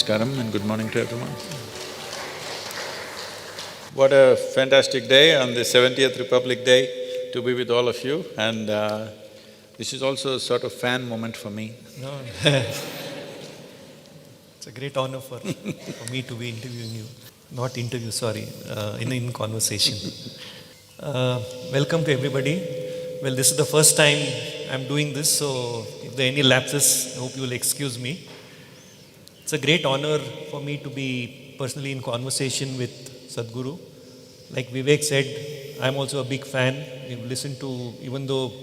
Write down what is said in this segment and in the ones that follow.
Namaskaram and good morning to everyone. What a fantastic day on the 70th Republic Day to be with all of you, and this is also a sort of fan moment for me. No, it's a great honor for me to be interviewing you. Not interview, sorry, in conversation. Welcome to everybody. Well, this is the first time I'm doing this, so if there are any lapses, I hope you will excuse me. It's a great honor for me to be personally in conversation with Sadhguru. Like Vivek said, I'm also a big fan. We've listened to, even though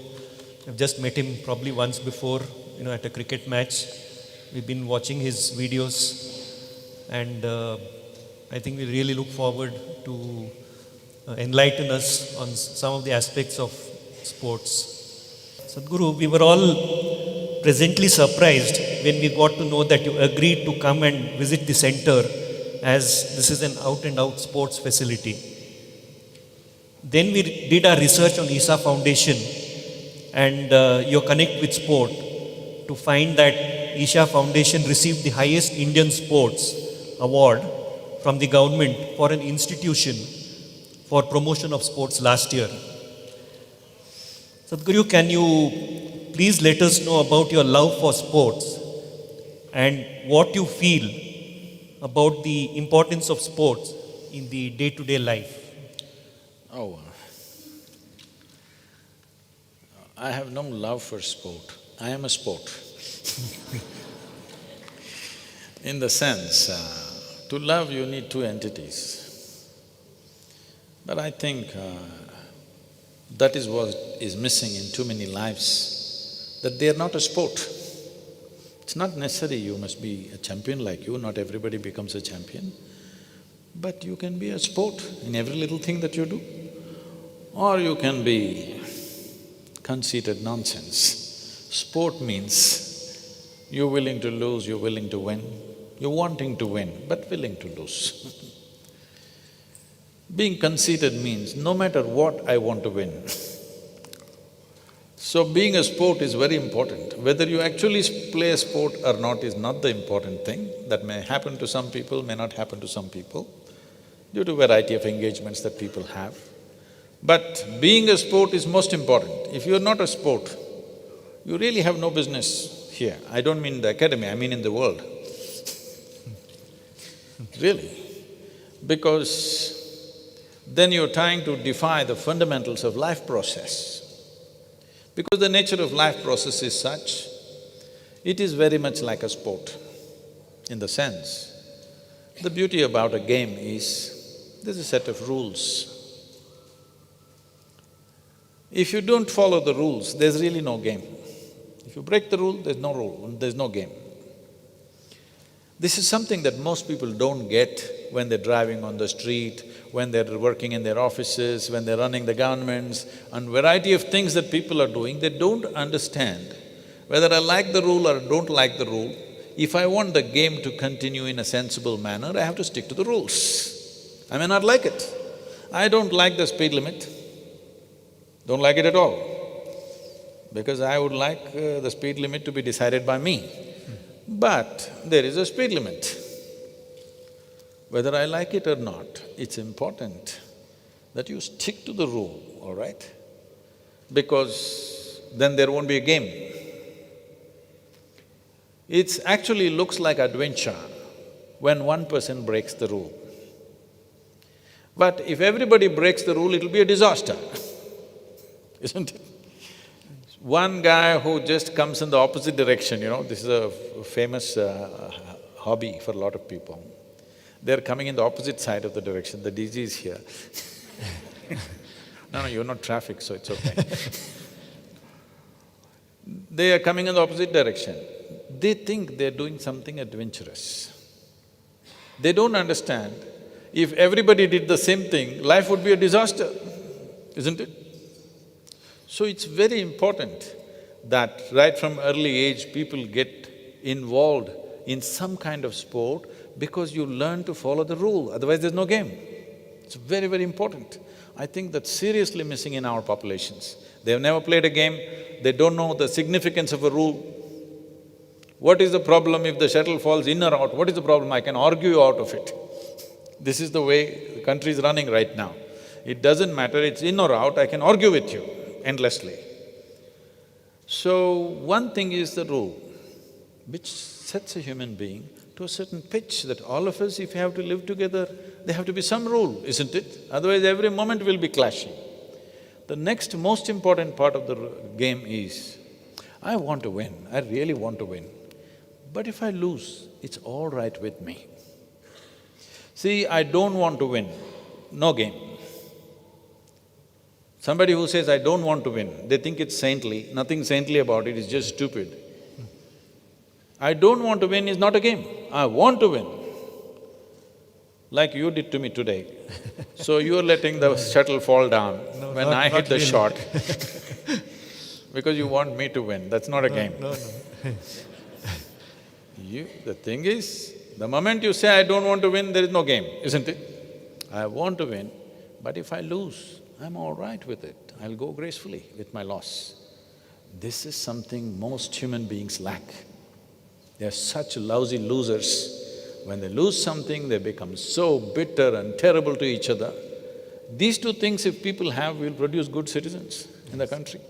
I've just met him probably once before, at a cricket match. We've been watching his videos, and I think we really look forward to enlighten us on some of the aspects of sports. Sadhguru, we were all presently surprised when we got to know that you agreed to come and visit the center, as this is an out-and-out sports facility. Then we did our research on Isha Foundation and your connect with sport to find that Isha Foundation received the highest Indian sports award from the government for an institution for promotion of sports last year. Sadhguru, can you please let us know about your love for sports and what you feel about the importance of sports in the day-to-day life? Oh, I have no love for sport. I am a sport. In the sense, to love you need two entities. But I think that is what is missing in too many lives, that they are not a sport. It's not necessary you must be a champion like you, not everybody becomes a champion. But you can be a sport in every little thing that you do. Or you can be conceited nonsense. Sport means you're willing to lose, you're willing to win. You're wanting to win, but willing to lose. Being conceited means no matter what, I want to win. So being a sport is very important. Whether you actually play a sport or not is not the important thing. That may happen to some people, may not happen to some people, due to variety of engagements that people have. But being a sport is most important. If you're not a sport, you really have no business here. I don't mean the academy, I mean in the world. Really. Because then you're trying to defy the fundamentals of life process. Because the nature of life process is such, it is very much like a sport. In the sense, the beauty about a game is, there's a set of rules. If you don't follow the rules, there's really no game. If you break the rule, there's no game. This is something that most people don't get when they're driving on the street, when they're working in their offices, when they're running the governments, and variety of things that people are doing, they don't understand whether I like the rule or don't like the rule. If I want the game to continue in a sensible manner, I have to stick to the rules. I may not like it. I don't like the speed limit, don't like it at all, because I would like the speed limit to be decided by me. But there is a speed limit. Whether I like it or not, it's important that you stick to the rule, all right? Because then there won't be a game. It actually looks like adventure when one person breaks the rule. But if everybody breaks the rule, it'll be a disaster, isn't it? One guy who just comes in the opposite direction, this is a famous hobby for a lot of people. They're coming in the opposite side of the direction, the DG is here. No, you're not traffic, so it's okay. They are coming in the opposite direction. They think they're doing something adventurous. They don't understand, if everybody did the same thing, life would be a disaster, isn't it? So it's very important that right from early age, people get involved in some kind of sport because you learn to follow the rule, otherwise there's no game. It's very, very important. I think that's seriously missing in our populations. They've never played a game, they don't know the significance of a rule. What is the problem if the shuttle falls in or out? What is the problem? I can argue you out of it. This is the way the country is running right now. It doesn't matter, it's in or out, I can argue with you endlessly. So, one thing is the rule, which sets a human being to a certain pitch that all of us, if we have to live together, there have to be some rule, isn't it? Otherwise, every moment will be clashing. The next most important part of the game is, I want to win, I really want to win. But if I lose, it's all right with me. See, I don't want to win, no game. Somebody who says, I don't want to win, they think it's saintly, nothing saintly about it, it's just stupid. I don't want to win is not a game, I want to win. Like you did to me today. So you're letting the shuttle fall down when I hit the shot because you want me to win, that's not a game. No. The thing is, the moment you say, I don't want to win, there is no game, isn't it? I want to win, but if I lose, I'm all right with it, I'll go gracefully with my loss. This is something most human beings lack. They're such lousy losers. When they lose something, they become so bitter and terrible to each other. These two things if people have, will produce good citizens in the country.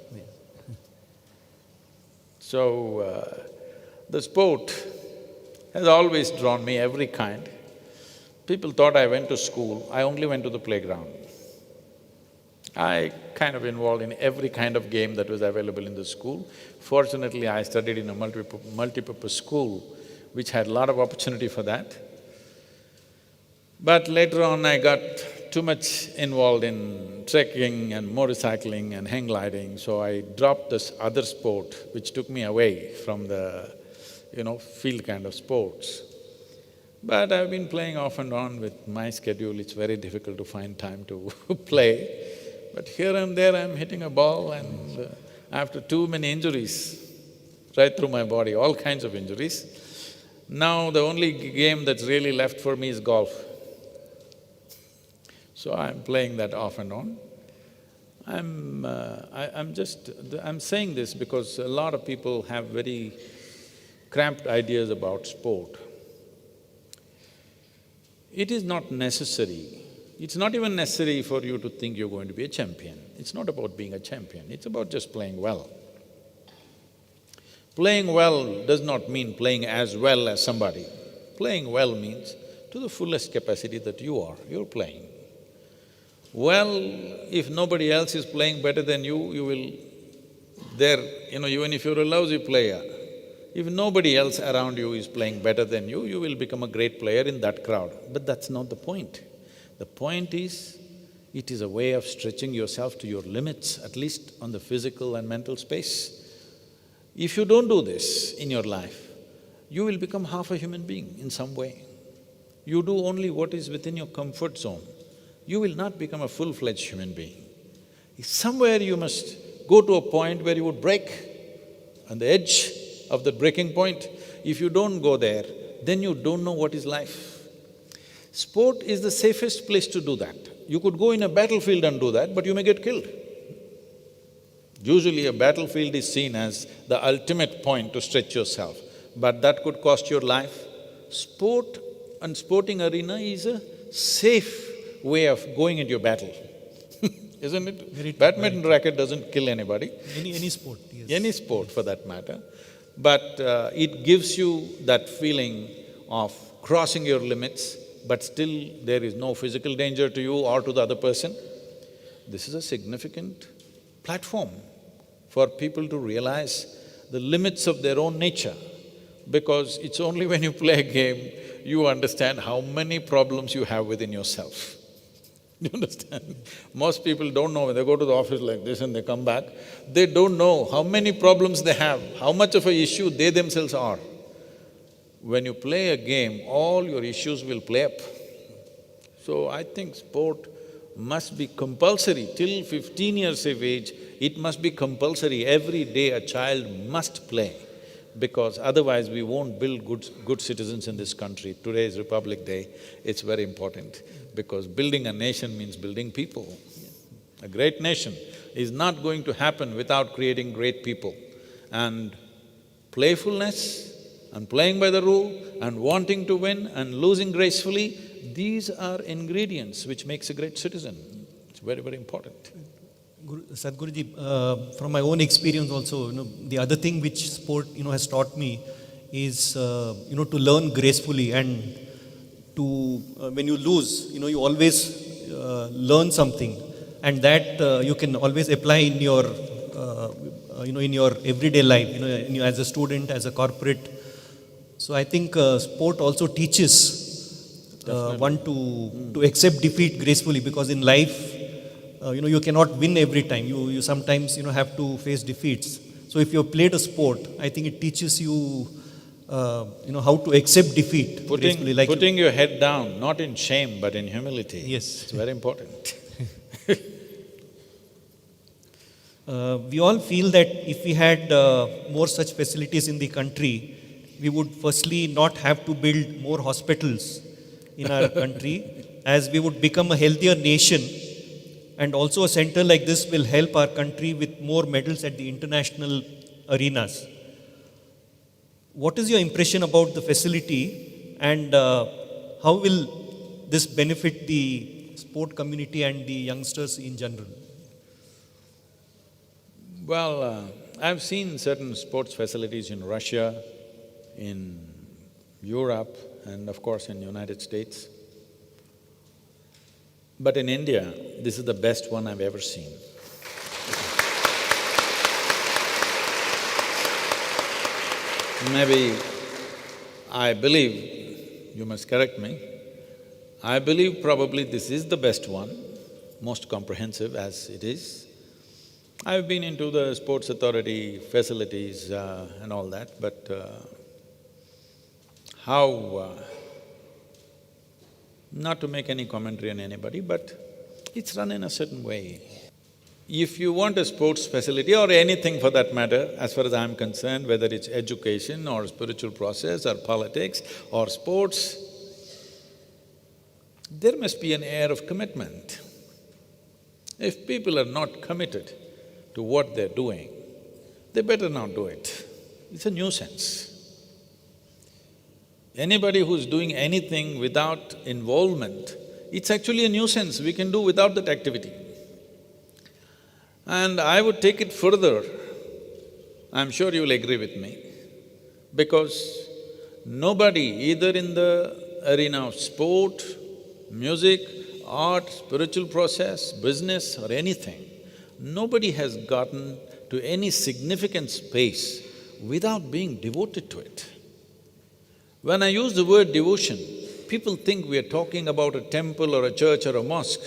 So, the sport has always drawn me, every kind. People thought I went to school, I only went to the playground. I kind of involved in every kind of game that was available in the school. Fortunately, I studied in a multi-purpose school, which had a lot of opportunity for that. But later on, I got too much involved in trekking and motorcycling and hang gliding, so I dropped this other sport, which took me away from the, field kind of sports. But I've been playing off and on with my schedule, it's very difficult to find time to play. But here and there I'm hitting a ball and after too many injuries right through my body, all kinds of injuries, now the only game that's really left for me is golf. So I'm playing that off and on. I'm saying this because a lot of people have very cramped ideas about sport. It is not necessary. It's not even necessary for you to think you're going to be a champion. It's not about being a champion, it's about just playing well. Playing well does not mean playing as well as somebody. Playing well means to the fullest capacity that you're playing. Well, if nobody else is playing better than you will… even if you're a lousy player, if nobody else around you is playing better than you will become a great player in that crowd. But that's not the point. The point is, it is a way of stretching yourself to your limits, at least on the physical and mental space. If you don't do this in your life, you will become half a human being in some way. You do only what is within your comfort zone, you will not become a full-fledged human being. Somewhere you must go to a point where you would break, on the edge of the breaking point. If you don't go there, then you don't know what is life. Sport is the safest place to do that. You could go in a battlefield and do that, but you may get killed. Usually a battlefield is seen as the ultimate point to stretch yourself, but that could cost your life. Sport and sporting arena is a safe way of going into your battle, isn't it? Badminton racket doesn't kill anybody. Any sport, yes. Any sport for that matter. But it gives you that feeling of crossing your limits, but still there is no physical danger to you or to the other person. This is a significant platform for people to realize the limits of their own nature, because it's only when you play a game you understand how many problems you have within yourself. You understand? Most people don't know, when they go to the office like this and they come back, they don't know how many problems they have, how much of an issue they themselves are. When you play a game, all your issues will play up. So I think sport must be compulsory. Till 15 years of age, it must be compulsory. Every day a child must play, because otherwise we won't build good citizens in this country. Today is Republic Day, it's very important, because building a nation means building people. A great nation is not going to happen without creating great people. And playfulness and playing by the rule and wanting to win and losing gracefully, these are ingredients which makes a great citizen. It's very, very important. Sadhguruji, from my own experience also, the other thing which sport, has taught me is, to learn gracefully and to, when you lose, you always learn something, and that you can always apply in your, in your everyday life, as a student, as a corporate. So I think sport also teaches one to accept defeat gracefully, because in life, you cannot win every time. You sometimes, have to face defeats. So if you have played a sport, I think it teaches you, how to accept defeat gracefully. Like putting your head down, not in shame, but in humility. Yes. It's very important. We all feel that if we had more such facilities in the country, we would firstly not have to build more hospitals in our country, as we would become a healthier nation, and also a center like this will help our country with more medals at the international arenas. What is your impression about the facility, and how will this benefit the sport community and the youngsters in general? Well, I've seen certain sports facilities in Russia, in Europe, and of course in United States. But in India, this is the best one I've ever seen. Maybe, I believe, you must correct me, I believe probably this is the best one, most comprehensive as it is. I've been into the sports authority facilities and all that, but not to make any commentary on anybody, but it's run in a certain way. If you want a sports facility or anything for that matter, as far as I'm concerned, whether it's education or spiritual process or politics or sports, there must be an air of commitment. If people are not committed to what they're doing, they better not do it. It's a nuisance. Anybody who's doing anything without involvement, it's actually a nuisance. We can do without that activity. And I would take it further, I'm sure you'll agree with me, because nobody, either in the arena of sport, music, art, spiritual process, business or anything, nobody has gotten to any significant space without being devoted to it. When I use the word devotion, people think we are talking about a temple or a church or a mosque.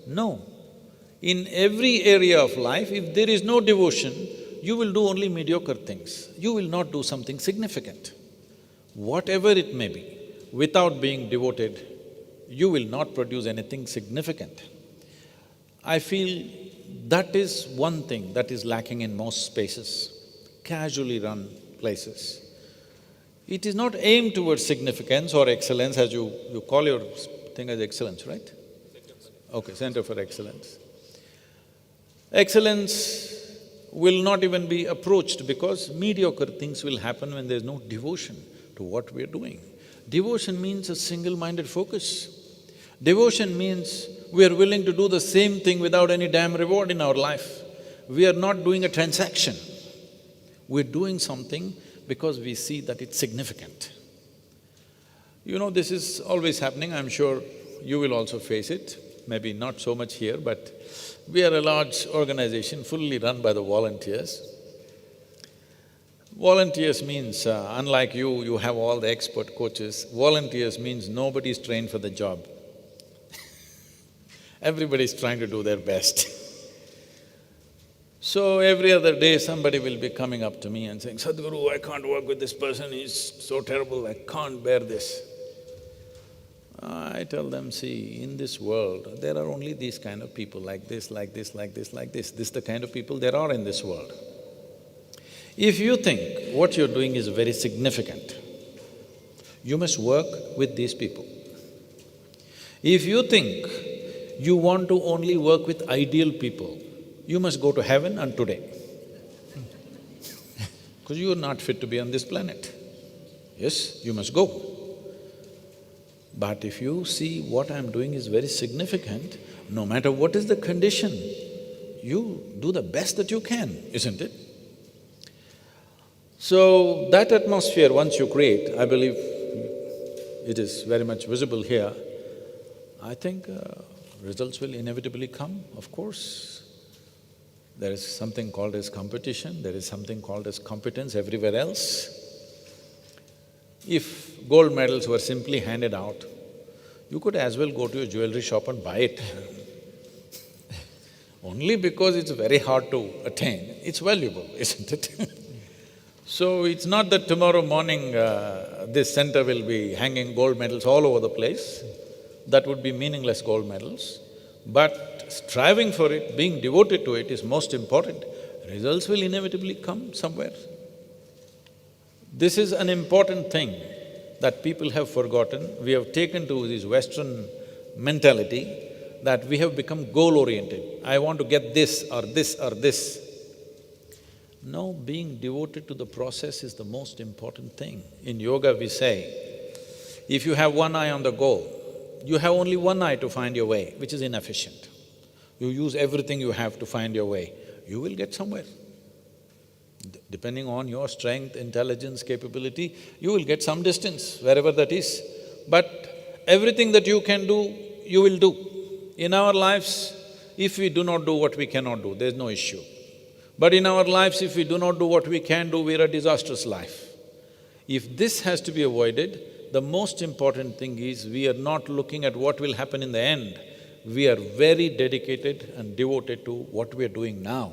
No. In every area of life, if there is no devotion, you will do only mediocre things. You will not do something significant. Whatever it may be, without being devoted, you will not produce anything significant. I feel that is one thing that is lacking in most spaces, casually run places. It is not aimed towards significance or excellence, as you call your thing as excellence, right? Okay, Center for Excellence. Excellence will not even be approached because mediocre things will happen when there's no devotion to what we're doing. Devotion means a single-minded focus. Devotion means we are willing to do the same thing without any damn reward in our life. We are not doing a transaction. We're doing something because we see that it's significant. This is always happening, I'm sure you will also face it, maybe not so much here, but we are a large organization fully run by the volunteers. Volunteers means, unlike you have all the expert coaches, volunteers means nobody's trained for the job. Everybody's trying to do their best. So every other day somebody will be coming up to me and saying, Sadhguru, I can't work with this person, he's so terrible, I can't bear this. I tell them, see, in this world, there are only these kind of people, like this, like this, like this, like this. This is the kind of people there are in this world. If you think what you're doing is very significant, you must work with these people. If you think you want to only work with ideal people, you must go to heaven and today, because you are not fit to be on this planet. Yes, you must go. But if you see what I'm doing is very significant, no matter what is the condition, you do the best that you can, isn't it? So, that atmosphere once you create, I believe it is very much visible here, I think results will inevitably come, of course. There is something called as competition, there is something called as competence everywhere else. If gold medals were simply handed out, you could as well go to a jewelry shop and buy it. Only because it's very hard to attain, it's valuable, isn't it? So it's not that tomorrow morning this center will be hanging gold medals all over the place, that would be meaningless gold medals. But striving for it, being devoted to it is most important. Results will inevitably come somewhere. This is an important thing that people have forgotten. We have taken to this Western mentality that we have become goal-oriented. I want to get this or this or this. No, being devoted to the process is the most important thing. In yoga we say, if you have one eye on the goal, you have only one eye to find your way, which is inefficient. You use everything you have to find your way, you will get somewhere. Depending on your strength, intelligence, capability, you will get some distance, wherever that is. But everything that you can do, you will do. In our lives, if we do not do what we cannot do, there's no issue. But in our lives, if we do not do what we can do, we're a disastrous life. If this has to be avoided, the most important thing is we are not looking at what will happen in the end. We are very dedicated and devoted to what we are doing now.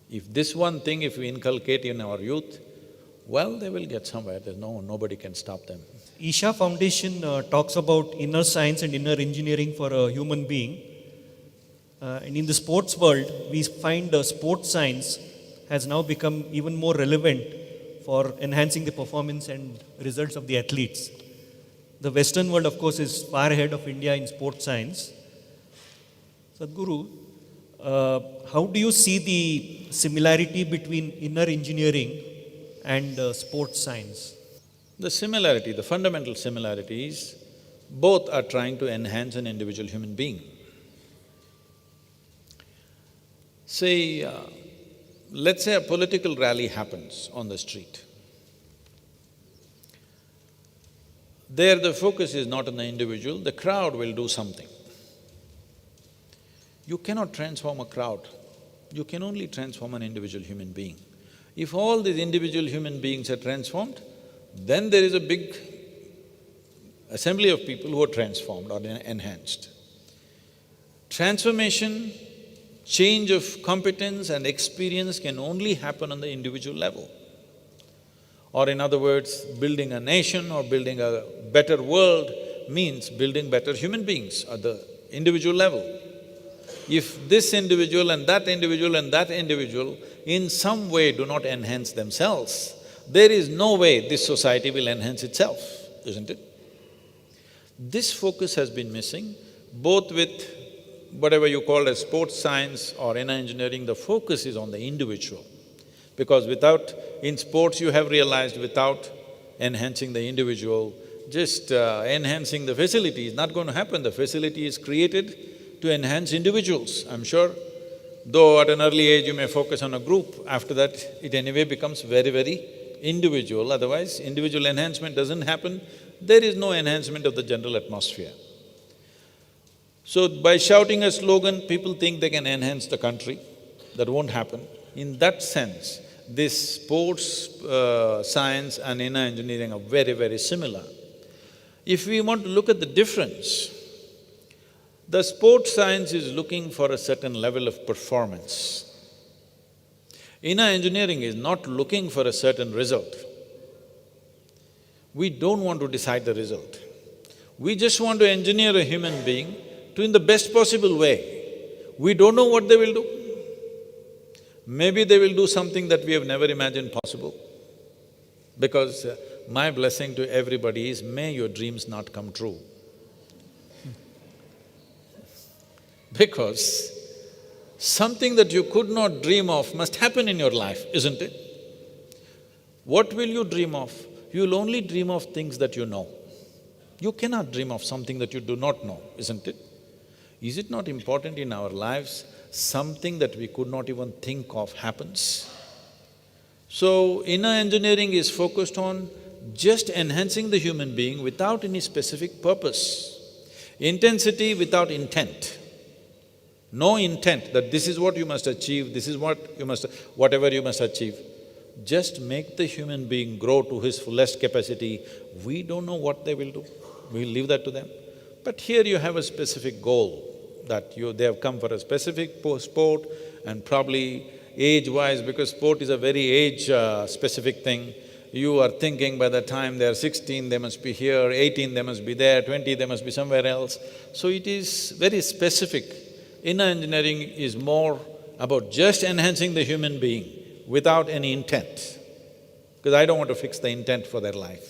If this one thing, if we inculcate in our youth, well, they will get somewhere, nobody can stop them. Isha Foundation talks about inner science and inner engineering for a human being. And in the sports world, we find sports science has now become even more relevant for enhancing the performance and results of the athletes. The Western world, of course, is far ahead of India in sports science. Sadhguru, how do you see the similarity between inner engineering and sports science? The similarity, the fundamental similarity is, both are trying to enhance an individual human being. Say, let's say a political rally happens on the street. There the focus is not on the individual, the crowd will do something. You cannot transform a crowd, you can only transform an individual human being. If all these individual human beings are transformed, then there is a big assembly of people who are transformed or enhanced. Transformation, change of competence and experience can only happen on the individual level. Or in other words, building a nation or building a better world means building better human beings at the individual level. If this individual and that individual and that individual in some way do not enhance themselves, there is no way this society will enhance itself, isn't it? This focus has been missing, both with whatever you call as sports science or inner engineering, the focus is on the individual. Because in sports you have realized without enhancing the individual, just enhancing the facility is not going to happen. The facility is created to enhance individuals. I'm sure, though at an early age you may focus on a group, after that it anyway becomes very, very individual, otherwise individual enhancement doesn't happen, there is no enhancement of the general atmosphere. So by shouting a slogan, people think they can enhance the country, that won't happen. In that sense, this sports science and inner engineering are very, very similar. If we want to look at the difference, the sports science is looking for a certain level of performance. Inner engineering is not looking for a certain result. We don't want to decide the result. We just want to engineer a human being to in the best possible way. We don't know what they will do. Maybe they will do something that we have never imagined possible. Because my blessing to everybody is, may your dreams not come true. Because something that you could not dream of must happen in your life, isn't it? What will you dream of? you'll only dream of things that you know. You cannot dream of something that you do not know, isn't it? Is it not important in our lives, something that we could not even think of happens? So, inner engineering is focused on just enhancing the human being without any specific purpose. Intensity without intent. No intent that this is what you must achieve, this is whatever you must achieve. Just make the human being grow to his fullest capacity. We don't know what they will do, we'll leave that to them. But here you have a specific goal, that they have come for a specific sport, and probably age-wise, because sport is a very age-specific thing, you are thinking by the time they're 16, they must be here, 18, they must be there, 20, they must be somewhere else. So it is very specific. Inner engineering is more about just enhancing the human being without any intent, because I don't want to fix the intent for their life.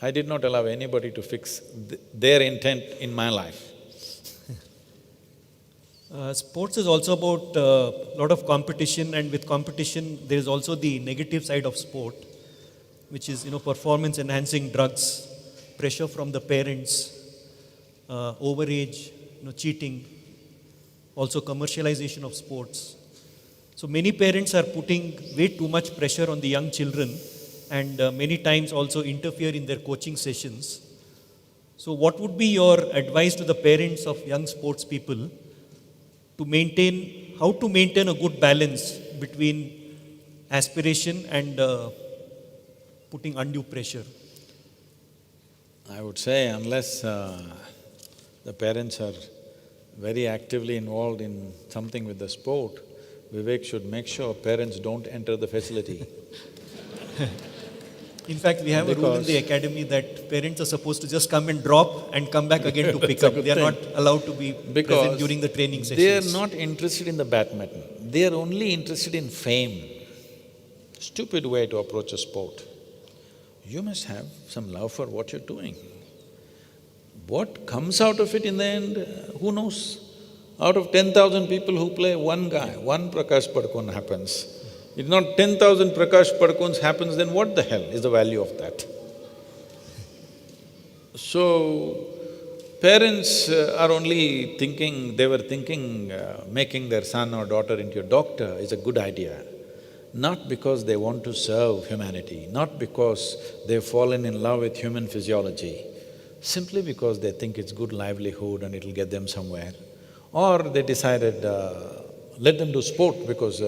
I did not allow anybody to fix their intent in my life. Sports is also about a lot of competition, and with competition, there is also the negative side of sport, which is, performance-enhancing drugs, pressure from the parents, overage, cheating, also commercialization of sports. So many parents are putting way too much pressure on the young children, and many times also interfere in their coaching sessions. So what would be your advice to the parents of young sports people how to maintain a good balance between aspiration and putting undue pressure? I would say unless the parents are very actively involved in something with the sport, Vivek should make sure parents don't enter the facility. In fact, we have a rule in the academy that parents are supposed to just come and drop and come back again to pick up. They are not allowed to be present during the training sessions. They are not interested in the badminton, they are only interested in fame. Stupid way to approach a sport. You must have some love for what you're doing. What comes out of it in the end, who knows? Out of 10,000 people who play, one guy, one Prakash Padukone happens. If not 10,000 Prakash Padukones happens, then what the hell is the value of that? So, parents are only thinking… they were thinking making their son or daughter into a doctor is a good idea. Not because they want to serve humanity, not because they've fallen in love with human physiology, simply because they think it's good livelihood and it'll get them somewhere. Or they decided, let them do sport because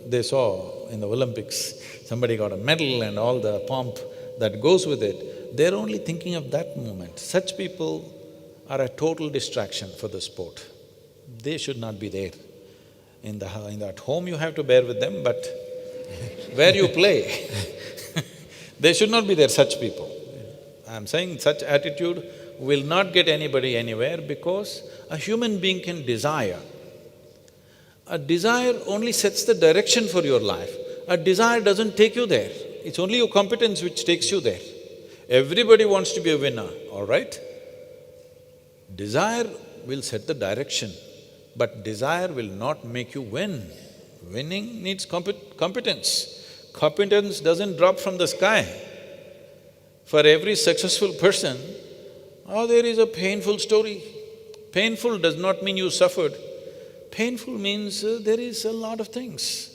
they saw in the Olympics, somebody got a medal and all the pomp that goes with it. They're only thinking of that moment. Such people are a total distraction for the sport. They should not be there. In that home you have to bear with them, but where you play, they should not be there, such people. I'm saying such attitude will not get anybody anywhere, because a human being can desire. A desire only sets the direction for your life. A desire doesn't take you there, it's only your competence which takes you there. Everybody wants to be a winner, all right? Desire will set the direction, but desire will not make you win. Winning needs competence. Competence doesn't drop from the sky. For every successful person, there is a painful story. Painful does not mean you suffered. Painful means there is a lot of things.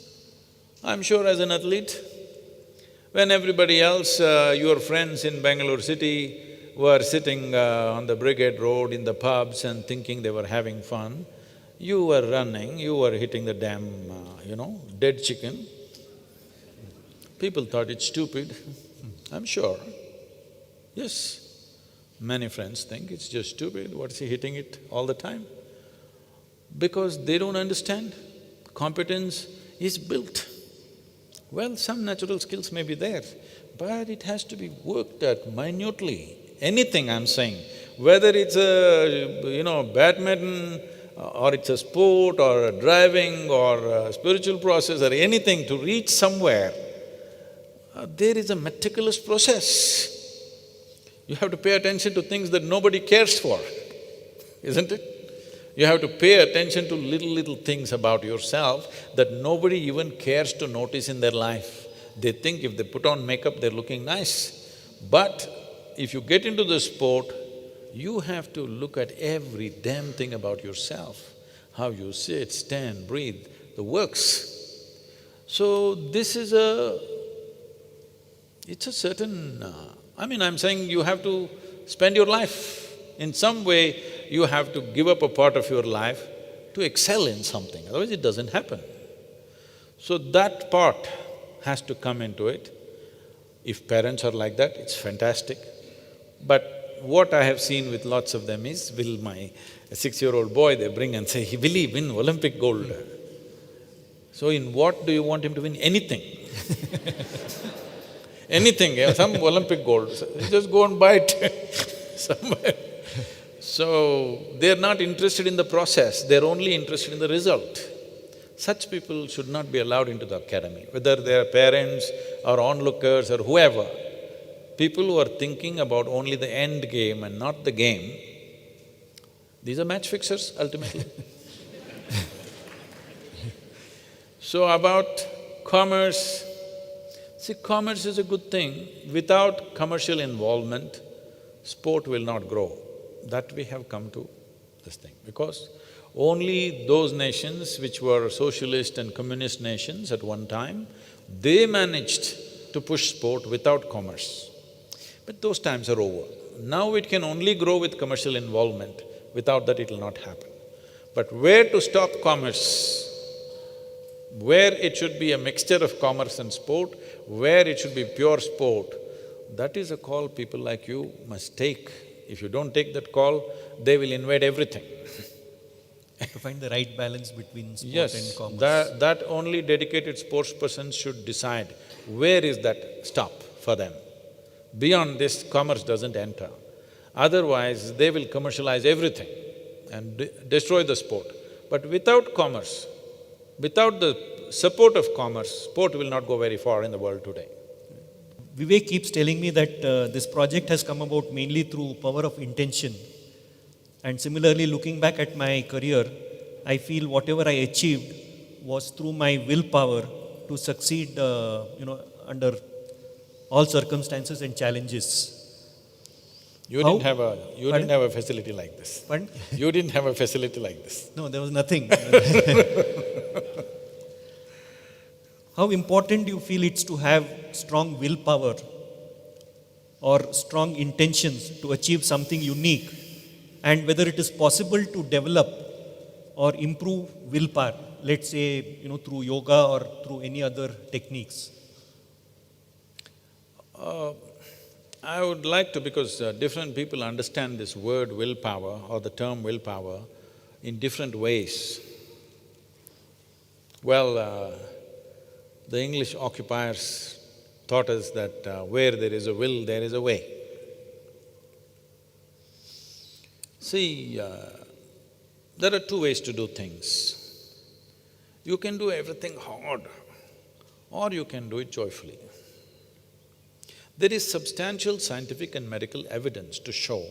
I'm sure as an athlete, when everybody else, your friends in Bangalore city were sitting on the Brigade Road in the pubs and thinking they were having fun, you were running, you were hitting the damn, dead chicken. People thought it's stupid, I'm sure. Yes, many friends think it's just stupid, what's he hitting it all the time? Because they don't understand, competence is built. Well, some natural skills may be there, but it has to be worked at minutely. Anything I'm saying, whether it's a, badminton, or it's a sport, or a driving, or a spiritual process, or anything to reach somewhere, there is a meticulous process. You have to pay attention to things that nobody cares for, isn't it? You have to pay attention to little things about yourself that nobody even cares to notice in their life. They think if they put on makeup, they're looking nice. But if you get into the sport, you have to look at every damn thing about yourself, how you sit, stand, breathe, the works. So this is it's a certain… I'm saying you have to spend your life. In some way, you have to give up a part of your life to excel in something, otherwise it doesn't happen. So that part has to come into it. If parents are like that, it's fantastic. But what I have seen with lots of them is, will my 6-year-old boy, they bring and say, will he win Olympic gold? So in what do you want him to win? Anything. Anything, yeah, some Olympic gold, so just go and buy it somewhere. So, they're not interested in the process, they're only interested in the result. Such people should not be allowed into the academy, whether they are parents or onlookers or whoever. People who are thinking about only the end game and not the game, these are match fixers ultimately. So about commerce, see, commerce is a good thing. Without commercial involvement, sport will not grow. That we have come to this thing, because only those nations which were socialist and communist nations at one time, they managed to push sport without commerce. But those times are over. Now it can only grow with commercial involvement, without that it will not happen. But where to stop commerce? Where it should be a mixture of commerce and sport, where it should be pure sport, that is a call people like you must take. If you don't take that call, they will invade everything. To find the right balance between sport Yes, and commerce. that only dedicated sportsperson should decide where is that stop for them. Beyond this, commerce doesn't enter. Otherwise, they will commercialize everything and destroy the sport. But without commerce, without the support of commerce, sport will not go very far in the world today. Vivek keeps telling me that this project has come about mainly through power of intention. And similarly, looking back at my career, I feel whatever I achieved was through my willpower to succeed, under all circumstances and challenges. You How? didn't have a… you Pardon? didn't have a facility like this. Pardon? You didn't have a facility like this. No, there was nothing. How important do you feel it's to have strong willpower or strong intentions to achieve something unique, and whether it is possible to develop or improve willpower, let's say, through yoga or through any other techniques? I would like to, because different people understand this word willpower or the term willpower in different ways. Well, the English occupiers taught us that where there is a will, there is a way. See, there are two ways to do things. You can do everything hard, or you can do it joyfully. There is substantial scientific and medical evidence to show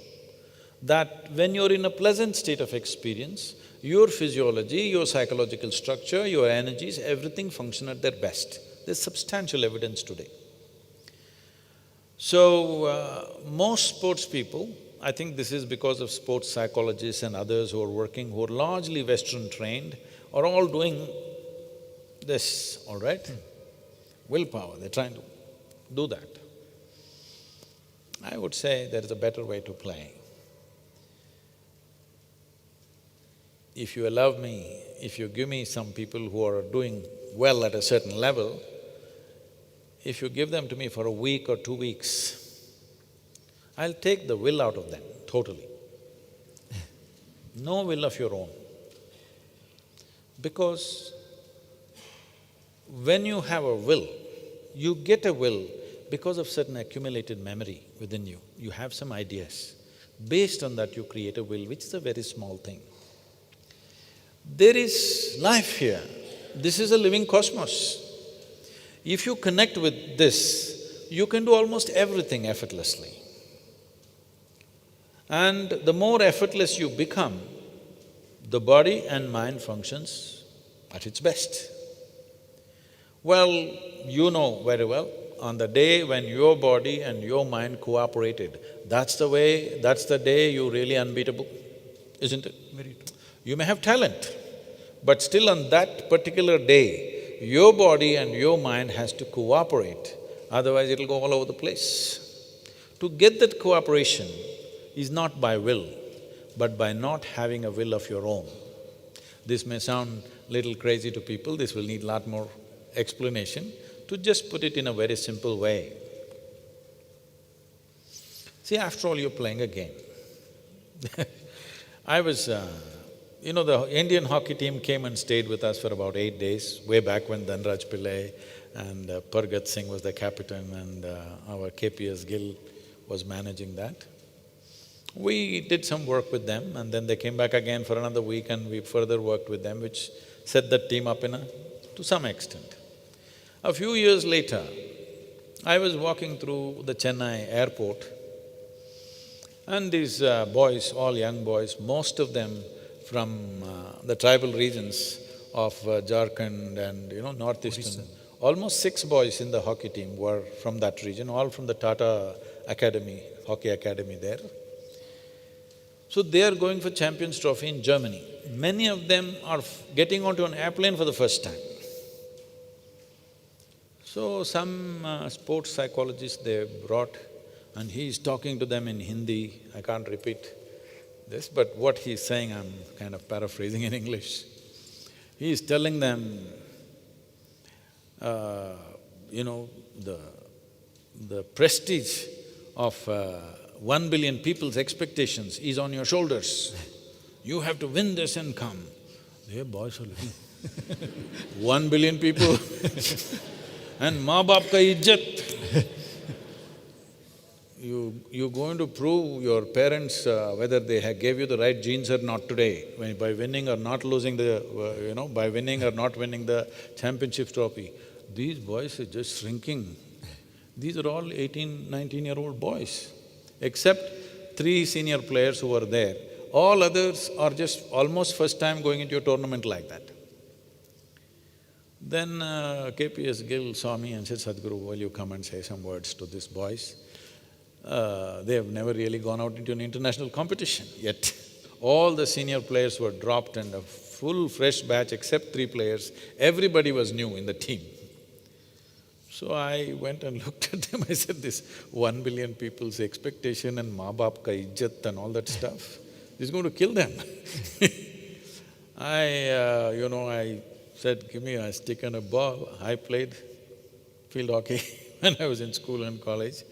that when you're in a pleasant state of experience, your physiology, your psychological structure, your energies, everything function at their best. There's substantial evidence today. So, most sports people, I think this is because of sports psychologists and others who are working, who are largely Western trained, are all doing this, all right? Willpower, they're trying to do that. I would say there is a better way to play. If you allow me, if you give me some people who are doing well at a certain level, if you give them to me for a week or 2 weeks, I'll take the will out of them totally. No will of your own. Because when you have a will, you get a will because of certain accumulated memory within you. You have some ideas. Based on that, you create a will, which is a very small thing. There is life here. This is a living cosmos. If you connect with this, you can do almost everything effortlessly. And the more effortless you become, the body and mind functions at its best. Well, you know very well, on the day when your body and your mind cooperated, that's the day you're really unbeatable, isn't it? Very true. You may have talent, but still on that particular day, your body and your mind has to cooperate, otherwise it'll go all over the place. To get that cooperation is not by will, but by not having a will of your own. This may sound little crazy to people, this will need lot more explanation. To just put it in a very simple way, see, after all, you're playing a game. I was… the Indian hockey team came and stayed with us for about 8 days, way back when Dhanraj Pillai and Pargat Singh was the captain and our KPS Gill was managing that. We did some work with them and then they came back again for another week and we further worked with them, which set that team up to some extent. A few years later, I was walking through the Chennai airport and these boys, all young boys, most of them from the tribal regions of Jharkhand and northeastern, almost 6 boys in the hockey team were from that region, all from the Tata Academy, hockey academy there. So they are going for Champions Trophy in Germany. Many of them are getting onto an airplane for the first time. So some sports psychologist they brought and he's talking to them in Hindi, I can't repeat this, but what he's saying I'm kind of paraphrasing in English. He's telling them, the prestige of 1 billion people's expectations is on your shoulders. You have to win this and come. The boys are looking, 1 billion people and maa baap ka izzat. You're going to prove your parents whether they gave you the right genes or not today, by winning or not losing the… by winning or not winning the championship trophy. These boys are just shrinking. These are all 18, 19-year-old boys, except 3 senior players who were there. All others are just almost first time going into a tournament like that. Then KPS Gill saw me and said, Sadhguru, will you come and say some words to these boys? They have never really gone out into an international competition yet. All the senior players were dropped and a full fresh batch except 3 players, everybody was new in the team. So I went and looked at them, I said, this 1 billion people's expectation and maa baap ka izzat and all that stuff is going to kill them. I said, give me a stick and a ball. I played field hockey when I was in school and college.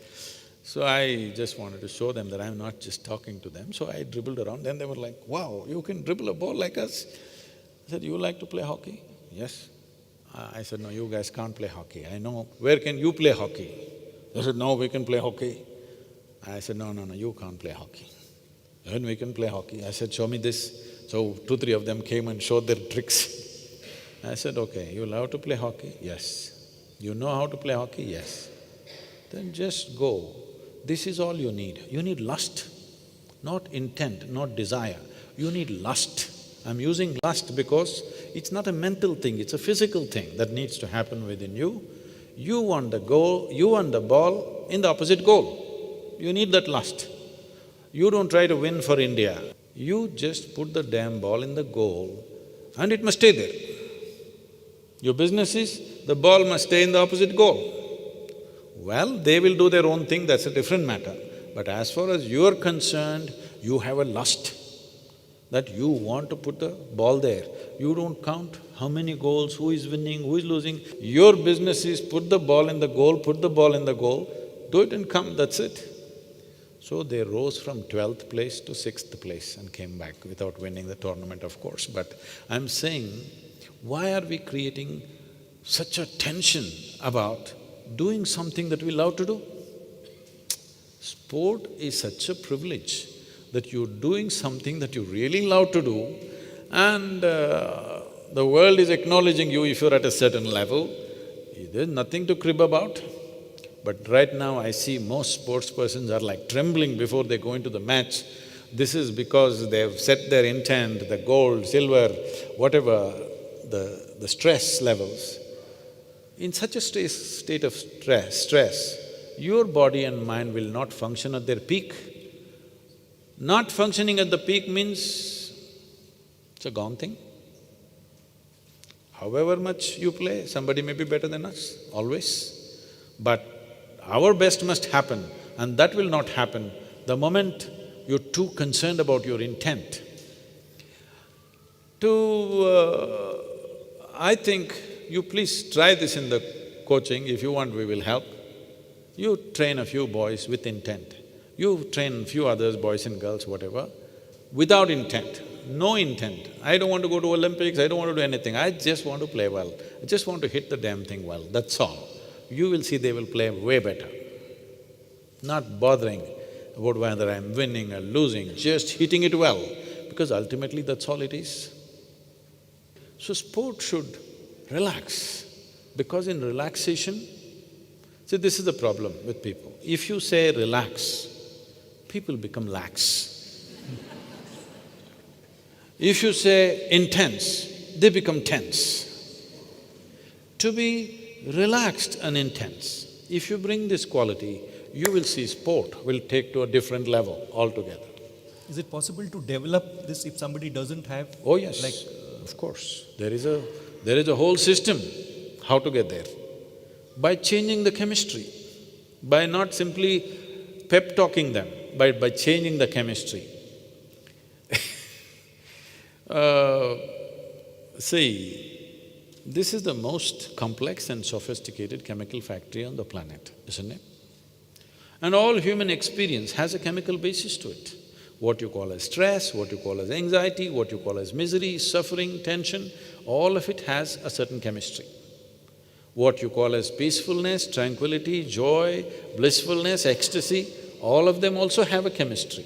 So I just wanted to show them that I'm not just talking to them. So I dribbled around, then they were like, wow, you can dribble a ball like us? I said, you like to play hockey? Yes. I said, no, you guys can't play hockey, I know. Where can you play hockey? They said, no, we can play hockey. I said, no, you can't play hockey. Then we can play hockey. I said, show me this. So 2, 3 of them came and showed their tricks. I said, okay, you love to play hockey? Yes. You know how to play hockey? Yes. Then just go. This is all you need. You need lust, not intent, not desire. You need lust. I'm using lust because it's not a mental thing, it's a physical thing that needs to happen within you. You want the goal, you want the ball in the opposite goal. You need that lust. You don't try to win for India. You just put the damn ball in the goal and it must stay there. Your business is, the ball must stay in the opposite goal. Well, they will do their own thing, that's a different matter. But as far as you're concerned, you have a lust that you want to put the ball there. You don't count how many goals, who is winning, who is losing. Your business is put the ball in the goal, put the ball in the goal, do it and come, that's it. So they rose from 12th place to 6th place and came back without winning the tournament, of course. But I'm saying, why are we creating such a tension about doing something that we love to do? Sport is such a privilege that you're doing something that you really love to do and the world is acknowledging you if you're at a certain level. There's nothing to crib about. But right now I see most sports persons are like trembling before they go into the match. This is because they've set their intent, the gold, silver, whatever, the stress levels. In such a state of stress, your body and mind will not function at their peak. Not functioning at the peak means it's a gone thing. However much you play, somebody may be better than us, always. But our best must happen, and that will not happen the moment you're too concerned about your intent. I think you please try this in the coaching. If you want, we will help. You train a few boys with intent. You train a few others, boys and girls, whatever, without intent, no intent. I don't want to go to Olympics, I don't want to do anything, I just want to play well. I just want to hit the damn thing well, that's all. You will see they will play way better. Not bothering about whether I'm winning or losing, just hitting it well, because ultimately that's all it is. So sport should relax, because in relaxation… See, this is the problem with people. If you say relax, people become lax. If you say intense, they become tense. To be relaxed and intense, if you bring this quality, you will see sport will take to a different level altogether. Is it possible to develop this if somebody doesn't have… Oh yes, of course. There is a whole system how to get there. By changing the chemistry, by not simply pep-talking them, but by changing the chemistry. See, this is the most complex and sophisticated chemical factory on the planet, isn't it? And all human experience has a chemical basis to it. What you call as stress, what you call as anxiety, what you call as misery, suffering, tension, all of it has a certain chemistry. What you call as peacefulness, tranquility, joy, blissfulness, ecstasy, all of them also have a chemistry.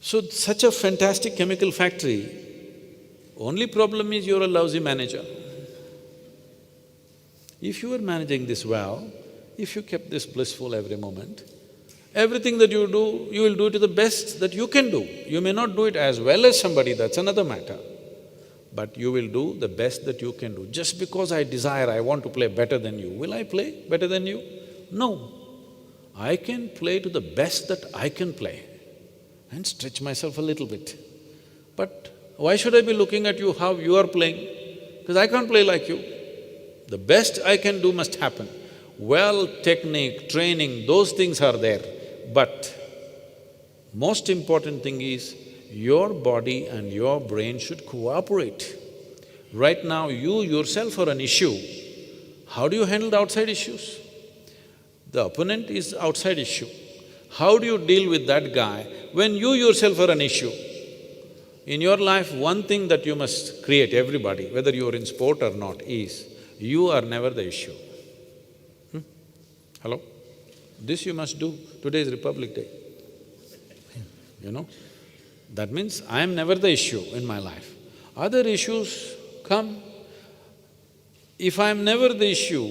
So, such a fantastic chemical factory, only problem is you're a lousy manager. If you were managing this well, if you kept this blissful every moment, everything that you do, you will do it to the best that you can do. You may not do it as well as somebody, that's another matter. But you will do the best that you can do. Just because I desire, I want to play better than you, will I play better than you? No. I can play to the best that I can play and stretch myself a little bit. But why should I be looking at you how you are playing? Because I can't play like you. The best I can do must happen. Well, technique, training, those things are there, but most important thing is your body and your brain should cooperate. Right now, you yourself are an issue. How do you handle the outside issues? The opponent is outside issue. How do you deal with that guy when you yourself are an issue? In your life, one thing that you must create, everybody, whether you are in sport or not, is you are never the issue. Hello? This you must do. Today is Republic Day. You know? That means I am never the issue in my life. Other issues come. If I am never the issue,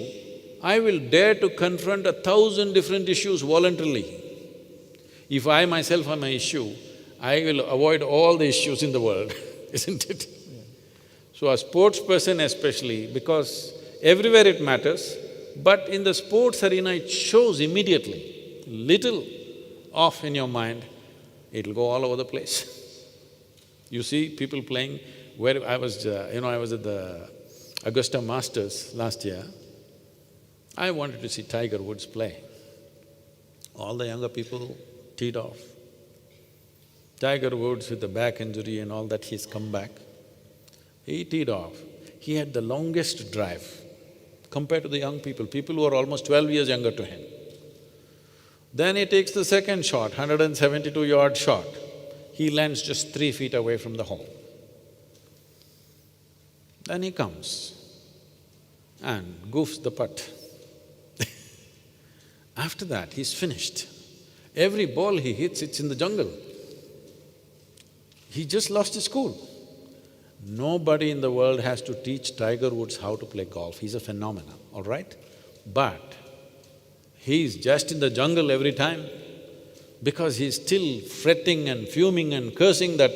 I will dare to confront 1,000 different issues voluntarily. If I myself am an issue, I will avoid all the issues in the world, isn't it? Yeah. So a sports person especially, because everywhere it matters, but in the sports arena it shows immediately. Little off in your mind, it'll go all over the place. You see people playing, where I was… I was at the Augusta Masters last year. I wanted to see Tiger Woods play. All the younger people teed off. Tiger Woods with the back injury and all that, he's come back. He teed off. He had the longest drive compared to the young people who are almost 12 years younger to him. Then he takes the second shot, 172-yard shot. He lands just 3 feet away from the hole. Then he comes and goofs the putt. After that, he's finished. Every ball he hits, it's in the jungle. He just lost his cool. Nobody in the world has to teach Tiger Woods how to play golf. He's a phenomenon, all right? But he's just in the jungle every time because he's still fretting and fuming and cursing that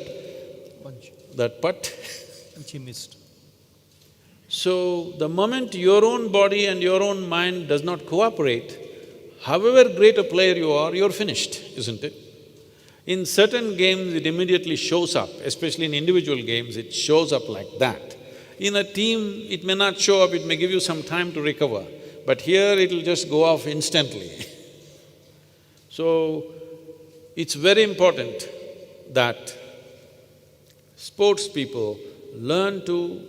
putt. Which he missed. So, the moment your own body and your own mind does not cooperate, however great a player you are, you're finished, isn't it? In certain games, it immediately shows up, especially in individual games, it shows up like that. In a team, it may not show up, it may give you some time to recover, but here it'll just go off instantly. So, it's very important that sports people learn to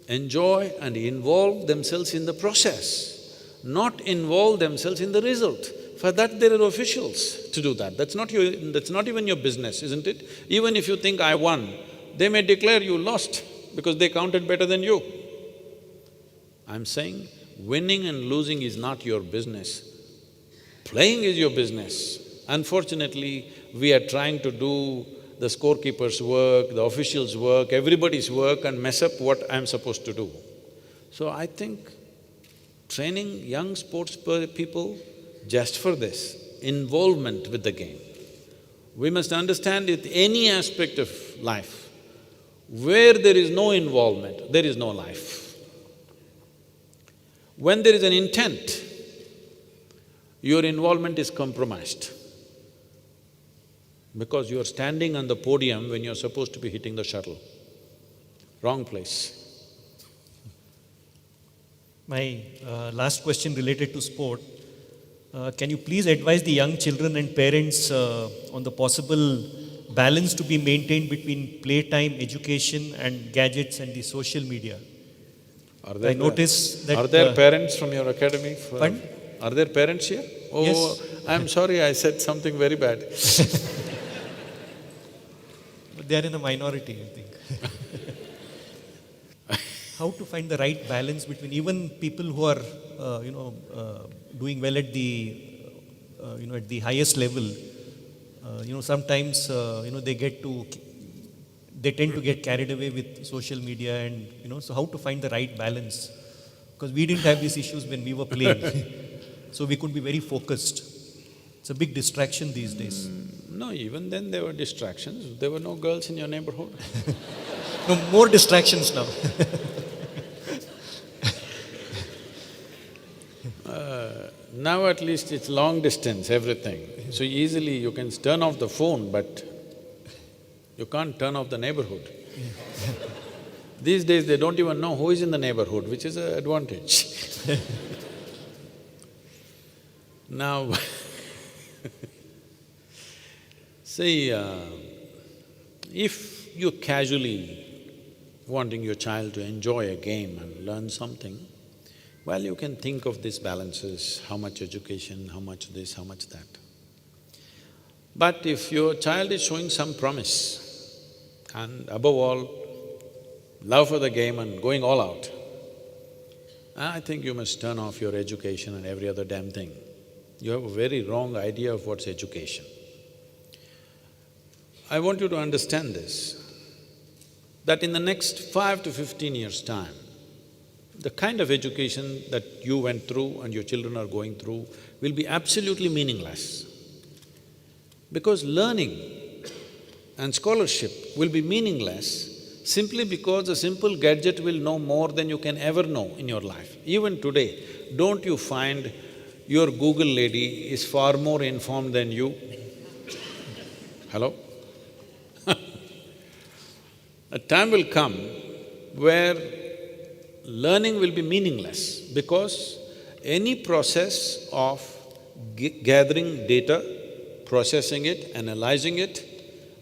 enjoy and involve themselves in the process, not involve themselves in the result. For that, there are officials to do that. That's not even your business, isn't it? Even if you think, I won, they may declare you lost because they counted better than you. I'm saying, winning and losing is not your business. Playing is your business. Unfortunately, we are trying to do the scorekeeper's work, the official's work, everybody's work and mess up what I'm supposed to do. So I think training young sports people just for this, involvement with the game. We must understand with any aspect of life, where there is no involvement, there is no life. When there is an intent, your involvement is compromised because you are standing on the podium when you're supposed to be hitting the shuttle. Wrong place. My last question related to sport. Can you please advise the young children and parents on the possible balance to be maintained between playtime, education and gadgets and the social media? I notice that… Are there parents from your academy? Pardon? Are there parents here? Oh, Yes. I'm sorry, I said something very bad. But they are in a minority, I think. How to find the right balance between even people who are, doing well at the, at the highest level, sometimes, they tend to get carried away with social media and, so how to find the right balance? Because we didn't have these issues when we were playing, so we could be very focused. It's a big distraction these days. No, even then there were distractions. There were no girls in your neighborhood. No, more distractions now. Now at least it's long distance, everything. So easily you can turn off the phone, but you can't turn off the neighborhood. These days they don't even know who is in the neighborhood, which is an advantage. Now see, if you're casually wanting your child to enjoy a game and learn something, well, you can think of these balances, how much education, how much this, how much that. But if your child is showing some promise and above all, love for the game and going all out, I think you must turn off your education and every other damn thing. You have a very wrong idea of what's education. I want you to understand this, that in the next 5 to 15 years' time, the kind of education that you went through and your children are going through will be absolutely meaningless. Because learning and scholarship will be meaningless simply because a simple gadget will know more than you can ever know in your life. Even today, don't you find your Google lady is far more informed than you? Hello? A time will come where learning will be meaningless because any process of gathering data, processing it, analyzing it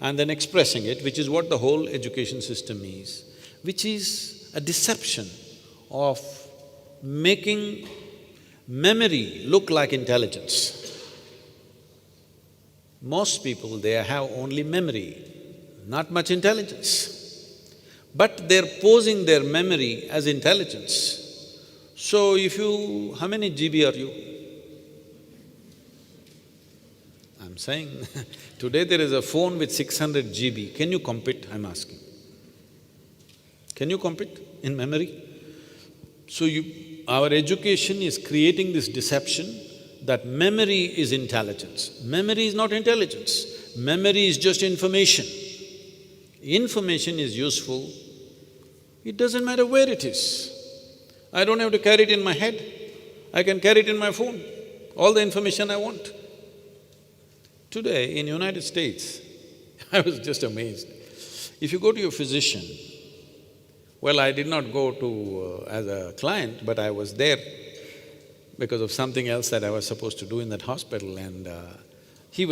and then expressing it, which is what the whole education system is, which is a deception of making memory look like intelligence. Most people, they have only memory, not much intelligence. But they're posing their memory as intelligence. So if you… how many GB are you? I'm saying today there is a phone with 600 GB. Can you compete, I'm asking? Can you compete in memory? So our education is creating this deception that memory is intelligence. Memory is not intelligence. Memory is just information. Information is useful It doesn't matter where it is. I don't have to carry it in my head, I can carry it in my phone, all the information I want. Today in United States, I was just amazed. If you go to your physician, well, I did not go to as a client, but I was there because of something else that I was supposed to do in that hospital, and he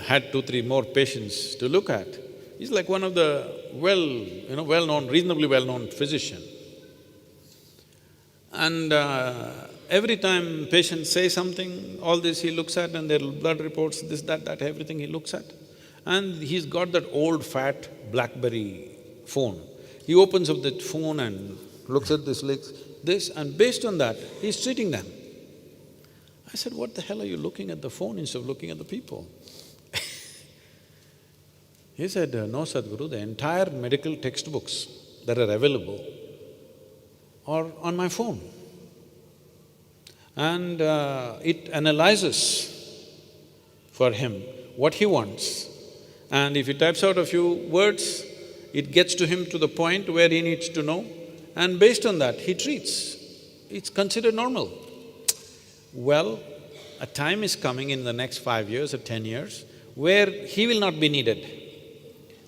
had 2, 3 more patients to look at. He's like one of the well-known, reasonably well-known physician. And every time patients say something, all this he looks at, and their blood reports, this, that, everything he looks at. And he's got that old fat BlackBerry phone. He opens up that phone and looks at this, and based on that, he's treating them. I said, what the hell are you looking at the phone instead of looking at the people? He said, no, Sadhguru, the entire medical textbooks that are available are on my phone. And it analyzes for him what he wants. And if he types out a few words, it gets to him to the point where he needs to know, and based on that, he treats. It's considered normal. Well, a time is coming in the next 5 years or 10 years where he will not be needed.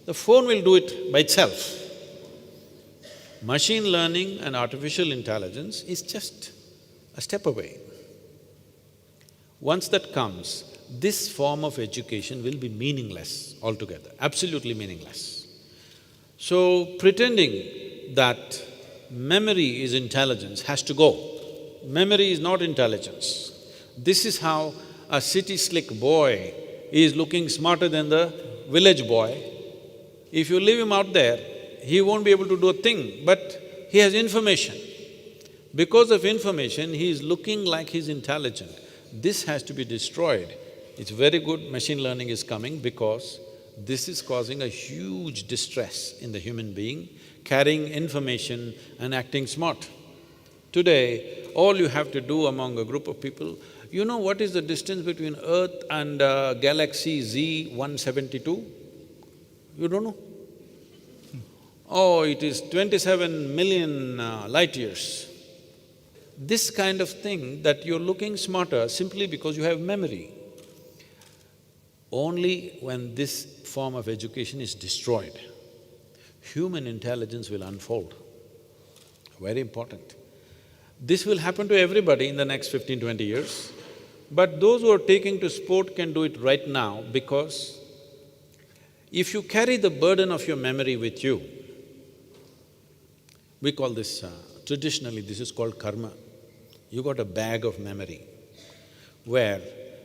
The phone will do it by itself. Machine learning and artificial intelligence is just a step away. Once that comes, this form of education will be meaningless altogether, absolutely meaningless. So, pretending that memory is intelligence has to go. Memory is not intelligence. This is how a city slick boy is looking smarter than the village boy. If you leave him out there, he won't be able to do a thing, but he has information. Because of information, he is looking like he's intelligent. This has to be destroyed. It's very good machine learning is coming because this is causing a huge distress in the human being, carrying information and acting smart. Today, all you have to do among a group of people, you know what is the distance between Earth and galaxy Z172? You don't know? Oh, it is 27 million light years. This kind of thing that you're looking smarter simply because you have memory. Only when this form of education is destroyed, human intelligence will unfold. Very important. This will happen to everybody in the next 15, 20 years, but those who are taking to sport can do it right now because if you carry the burden of your memory with you, we call this… traditionally this is called karma. You got a bag of memory where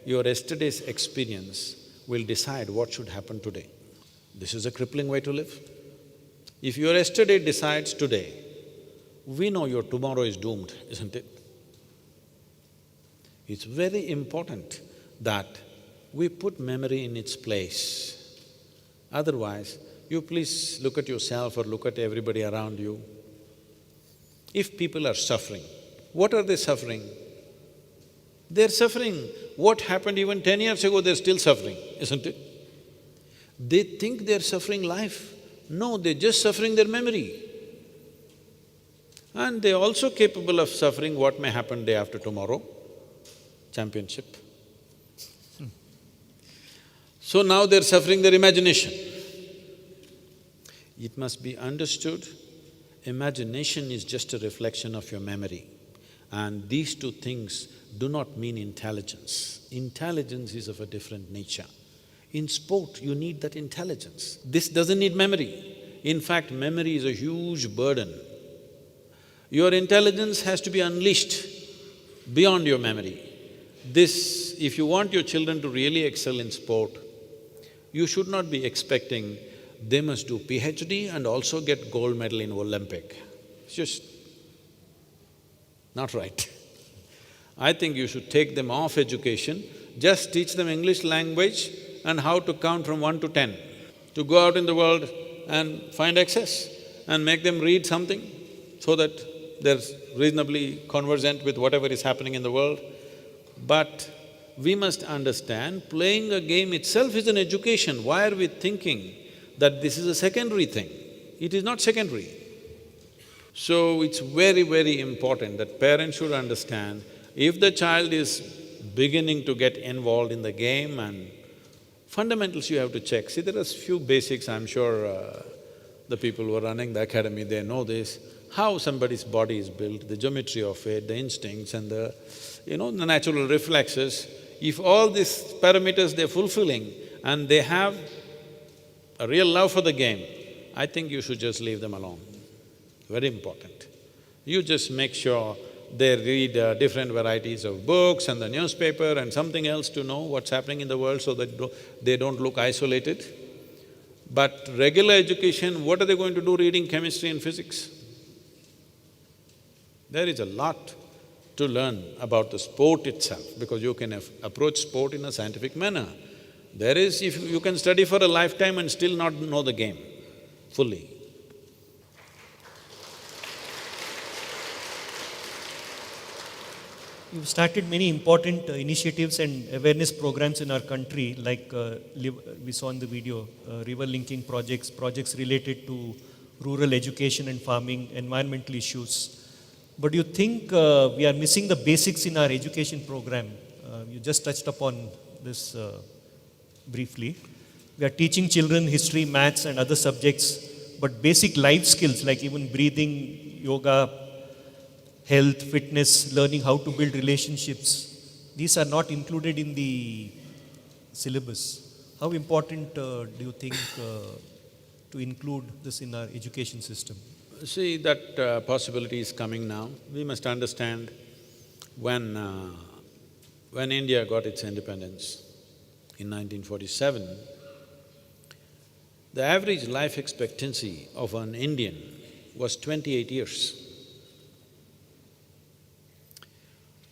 your yesterday's experience will decide what should happen today. This is a crippling way to live. If your yesterday decides today, we know your tomorrow is doomed, isn't it? It's very important that we put memory in its place. Otherwise, you please look at yourself or look at everybody around you. If people are suffering, what are they suffering? They're suffering what happened even 10 years ago, they're still suffering, isn't it? They think they're suffering life. No, they're just suffering their memory. And they're also capable of suffering what may happen day after tomorrow, championship. So now they're suffering their imagination. It must be understood, imagination is just a reflection of your memory. And these two things do not mean intelligence. Intelligence is of a different nature. In sport, you need that intelligence. This doesn't need memory. In fact, memory is a huge burden. Your intelligence has to be unleashed beyond your memory. This… if you want your children to really excel in sport, you should not be expecting they must do PhD and also get gold medal in Olympic. It's just not right. I think you should take them off education, just teach them English language and how to count from 1 to 10, to go out in the world and find access, and make them read something so that they're reasonably conversant with whatever is happening in the world. But we must understand, playing a game itself is an education. Why are we thinking that this is a secondary thing? It is not secondary. So it's very, very important that parents should understand, if the child is beginning to get involved in the game, and fundamentals you have to check. See, there are few basics, I'm sure the people who are running the academy, they know this, how somebody's body is built, the geometry of it, the instincts and the natural reflexes. If all these parameters they're fulfilling and they have a real love for the game, I think you should just leave them alone. Very important. You just make sure they read different varieties of books and the newspaper and something else to know what's happening in the world so that they don't look isolated. But regular education, what are they going to do reading chemistry and physics? There is a lot to learn about the sport itself, because you can approach sport in a scientific manner. There is… if you can study for a lifetime and still not know the game fully. You've started many important initiatives and awareness programs in our country, like we saw in the video, river linking projects, projects related to rural education and farming, environmental issues. But do you think we are missing the basics in our education program? You just touched upon this briefly. We are teaching children history, maths and other subjects, but basic life skills like even breathing, yoga, health, fitness, learning how to build relationships, these are not included in the syllabus. How important do you think to include this in our education system? See, that possibility is coming now. We must understand when India got its independence in 1947, the average life expectancy of an Indian was 28 years.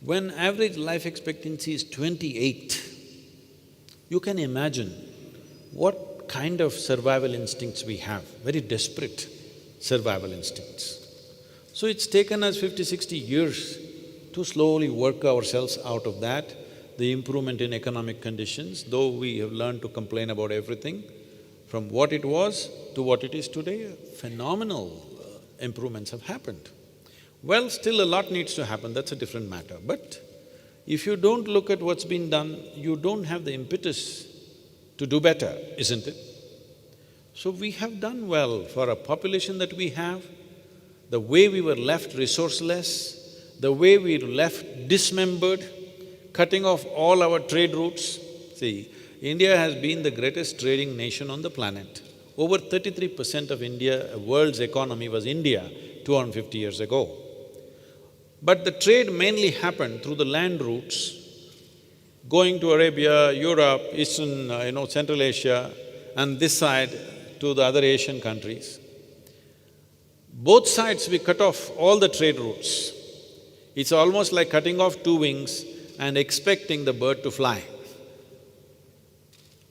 When average life expectancy is 28, you can imagine what kind of survival instincts we have, very desperate survival instincts. So it's taken us 50-60 years to slowly work ourselves out of that. The improvement in economic conditions, though we have learned to complain about everything, from what it was to what it is today, phenomenal improvements have happened. Well, still a lot needs to happen, that's a different matter. But if you don't look at what's been done, you don't have the impetus to do better, isn't it? So we have done well for a population that we have, the way we were left resourceless, the way we were left dismembered, cutting off all our trade routes. See, India has been the greatest trading nation on the planet. Over 33% of world's economy was India 250 years ago. But the trade mainly happened through the land routes, going to Arabia, Europe, Eastern, Central Asia, and this side to the other Asian countries. Both sides we cut off all the trade routes. It's almost like cutting off two wings and expecting the bird to fly.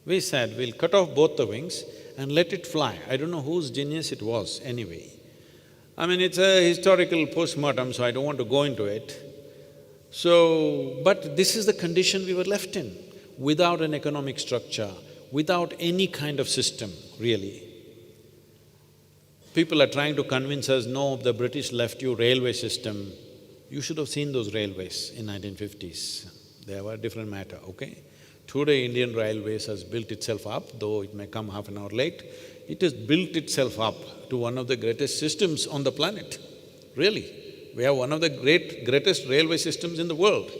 We said, we'll cut off both the wings and let it fly. I don't know whose genius it was anyway. I mean, it's a historical postmortem, so I don't want to go into it. So, but this is the condition we were left in, without an economic structure, without any kind of system, really. People are trying to convince us, no, the British left you railway system. You should have seen those railways in 1950s. They were a different matter, okay? Today, Indian Railways has built itself up, though it may come half an hour late. It has built itself up to one of the greatest systems on the planet, really. We have one of the greatest railway systems in the world.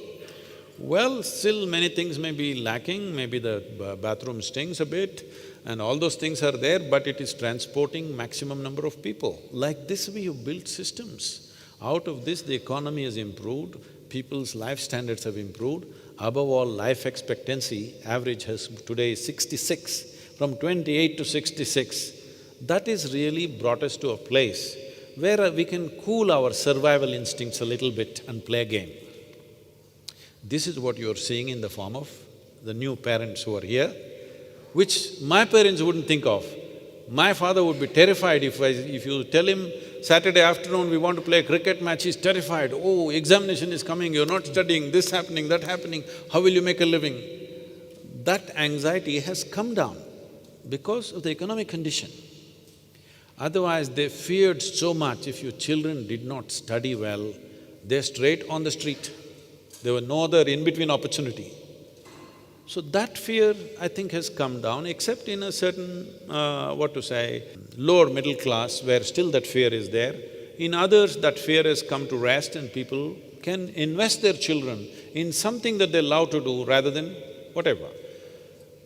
Well, still many things may be lacking, maybe the bathroom stinks a bit and all those things are there, but it is transporting maximum number of people. Like this, we have built systems. Out of this, the economy has improved, people's life standards have improved. Above all, life expectancy average has today is 66, from 28 to 66. That is really brought us to a place where we can cool our survival instincts a little bit and play a game. This is what you're seeing in the form of the new parents who are here, which my parents wouldn't think of. My father would be terrified if you tell him, Saturday afternoon we want to play a cricket match, he's terrified. Oh, examination is coming, you're not studying, this happening, that happening, how will you make a living? That anxiety has come down because of the economic condition. Otherwise, they feared so much if your children did not study well, they're straight on the street. There were no other in-between opportunity. So that fear, I think, has come down, except in a certain, lower middle class where still that fear is there. In others, that fear has come to rest and people can invest their children in something that they love to do rather than whatever.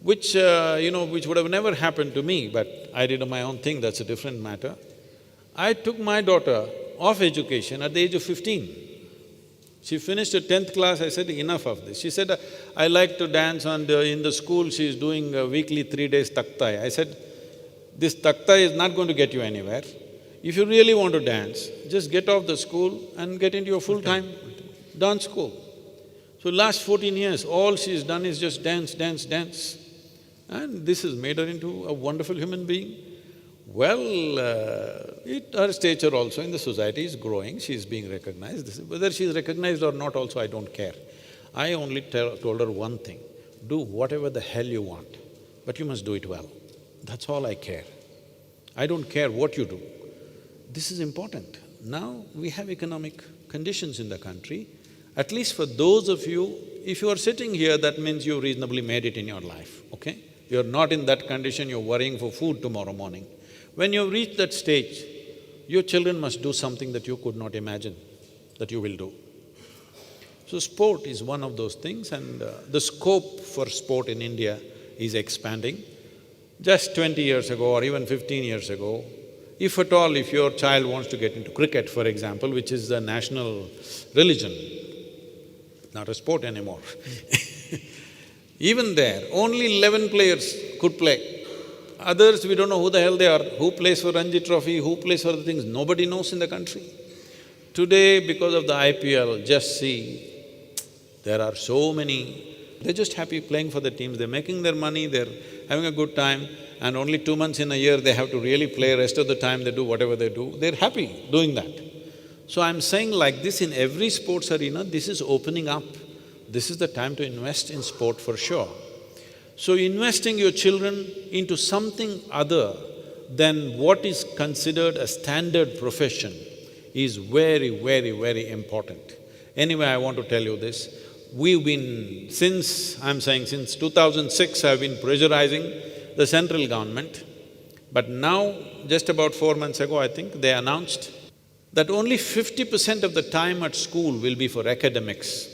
Which, which would have never happened to me, but I did my own thing, that's a different matter. I took my daughter off education at the age of 15. She finished her 10th class, I said, enough of this. She said, I like to dance and in the school she's doing a weekly 3 days taktai. I said, this taktai is not going to get you anywhere. If you really want to dance, just get off the school and get into your full-time dance school. So last 14 years, all she's done is just dance, dance, dance. And this has made her into a wonderful human being. Well, her stature also in the society is growing, she's being recognized. Whether she's recognized or not also, I don't care. I only told her one thing, do whatever the hell you want, but you must do it well. That's all I care. I don't care what you do. This is important. Now, we have economic conditions in the country. At least for those of you, if you are sitting here, that means you reasonably made it in your life, okay? You're not in that condition, you're worrying for food tomorrow morning. When you reach that stage, your children must do something that you could not imagine that you will do. So sport is one of those things and the scope for sport in India is expanding. Just 20 years ago or even 15 years ago, if at all, if your child wants to get into cricket, for example, which is the national religion, not a sport anymore even there, only 11 players could play. Others, we don't know who the hell they are, who plays for Ranji Trophy, who plays for the things, nobody knows in the country. Today, because of the IPL, just see, there are so many, they're just happy playing for the teams, they're making their money, they're having a good time, and only 2 months in a year they have to really play, rest of the time they do whatever they do, they're happy doing that. So I'm saying like this, in every sports arena, this is opening up. This is the time to invest in sport for sure. So investing your children into something other than what is considered a standard profession is very, very, very important. Anyway, I want to tell you this, we've been… since 2006, I've been pressurizing the central government, but now, just about 4 months ago, I think, they announced that only 50% of the time at school will be for academics.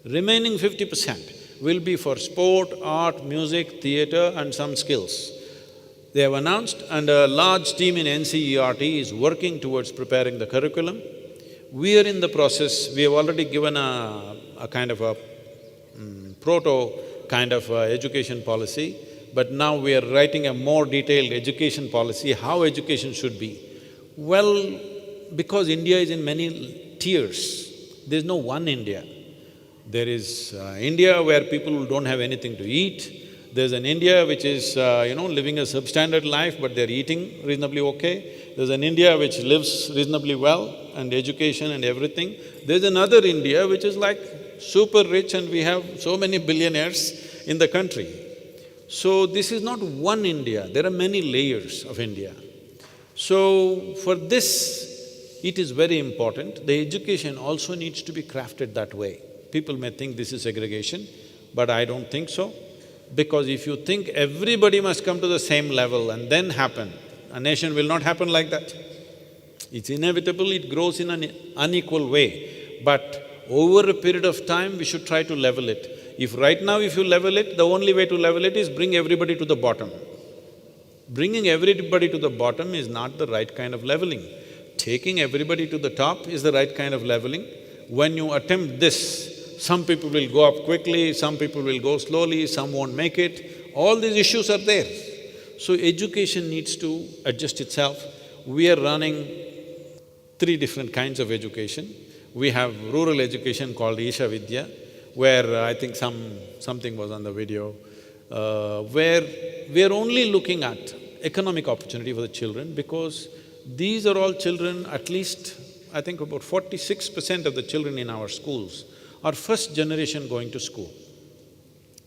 Remaining 50% will be for sport, art, music, theatre and some skills. They have announced and a large team in NCERT is working towards preparing the curriculum. We are in the process, we have already given a kind of a proto kind of education policy, but now we are writing a more detailed education policy, how education should be. Well, because India is in many tiers, there's no one India. There is India where people don't have anything to eat. There's an India which is, living a substandard life but they're eating reasonably okay. There's an India which lives reasonably well and education and everything. There's another India which is like super rich and we have so many billionaires in the country. So this is not one India, there are many layers of India. So for this, it is very important, the education also needs to be crafted that way. People may think this is segregation, but I don't think so. Because if you think everybody must come to the same level and then happen, a nation will not happen like that. It's inevitable, it grows in an unequal way. But over a period of time, we should try to level it. If right now if you level it, the only way to level it is bring everybody to the bottom. Bringing everybody to the bottom is not the right kind of leveling. Taking everybody to the top is the right kind of leveling. When you attempt this, some people will go up quickly, some people will go slowly, some won't make it. All these issues are there. So education needs to adjust itself. We are running 3 different kinds of education. We have rural education called Isha Vidya, where I think something was on the video, where we are only looking at economic opportunity for the children because these are all children, at least I think about 46% of the children in our schools are first generation going to school.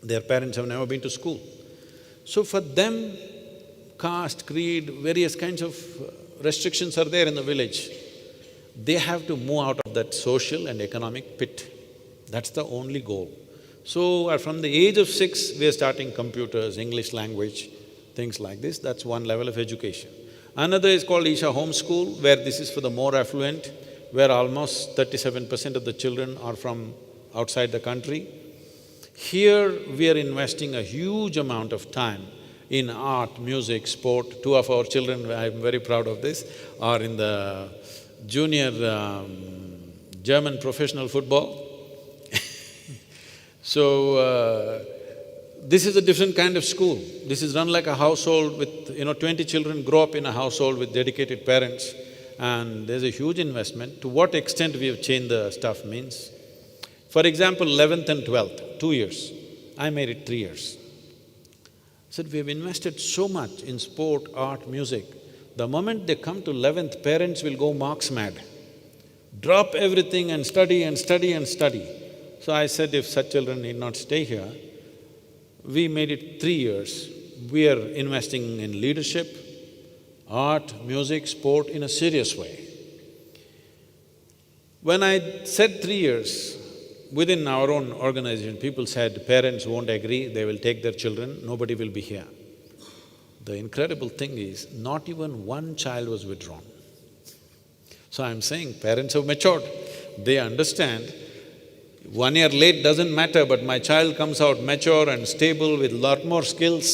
Their parents have never been to school. So for them, caste, creed, various kinds of restrictions are there in the village. They have to move out of that social and economic pit. That's the only goal. So, from the age of 6, we are starting computers, English language, things like this. That's one level of education. Another is called Isha Home School, where this is for the more affluent, where almost 37% of the children are from outside the country. Here, we are investing a huge amount of time in art, music, sport. Two of our children, I'm very proud of this, are in the junior German professional football. So, this is a different kind of school. This is run like a household with, 20 children grow up in a household with dedicated parents, and there's a huge investment. To what extent we have changed the stuff means, for example, 11th and 12th, 2 years. I made it 3 years. Said, we have invested so much in sport, art, music. The moment they come to 11th, parents will go marks mad. Drop everything and study and study and study. So I said, if such children need not stay here, we made it 3 years. We are investing in leadership, art, music, sport in a serious way. When I said 3 years, within our own organization, people said, parents won't agree, they will take their children, nobody will be here. The incredible thing is, not even one child was withdrawn. So I'm saying, parents have matured, they understand 1 year late doesn't matter, but my child comes out mature and stable with lot more skills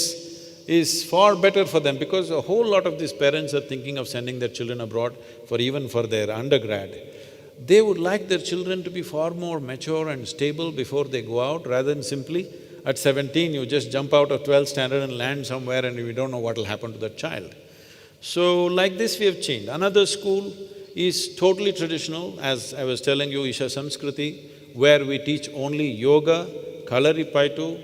is far better for them, because a whole lot of these parents are thinking of sending their children abroad even for their undergrad. They would like their children to be far more mature and stable before they go out, rather than simply at 17 you just jump out of 12th standard and land somewhere and we don't know what will happen to that child. So like this we have changed. Another school is totally traditional, as I was telling you, Isha Samskriti, where we teach only yoga, kalaripaitu,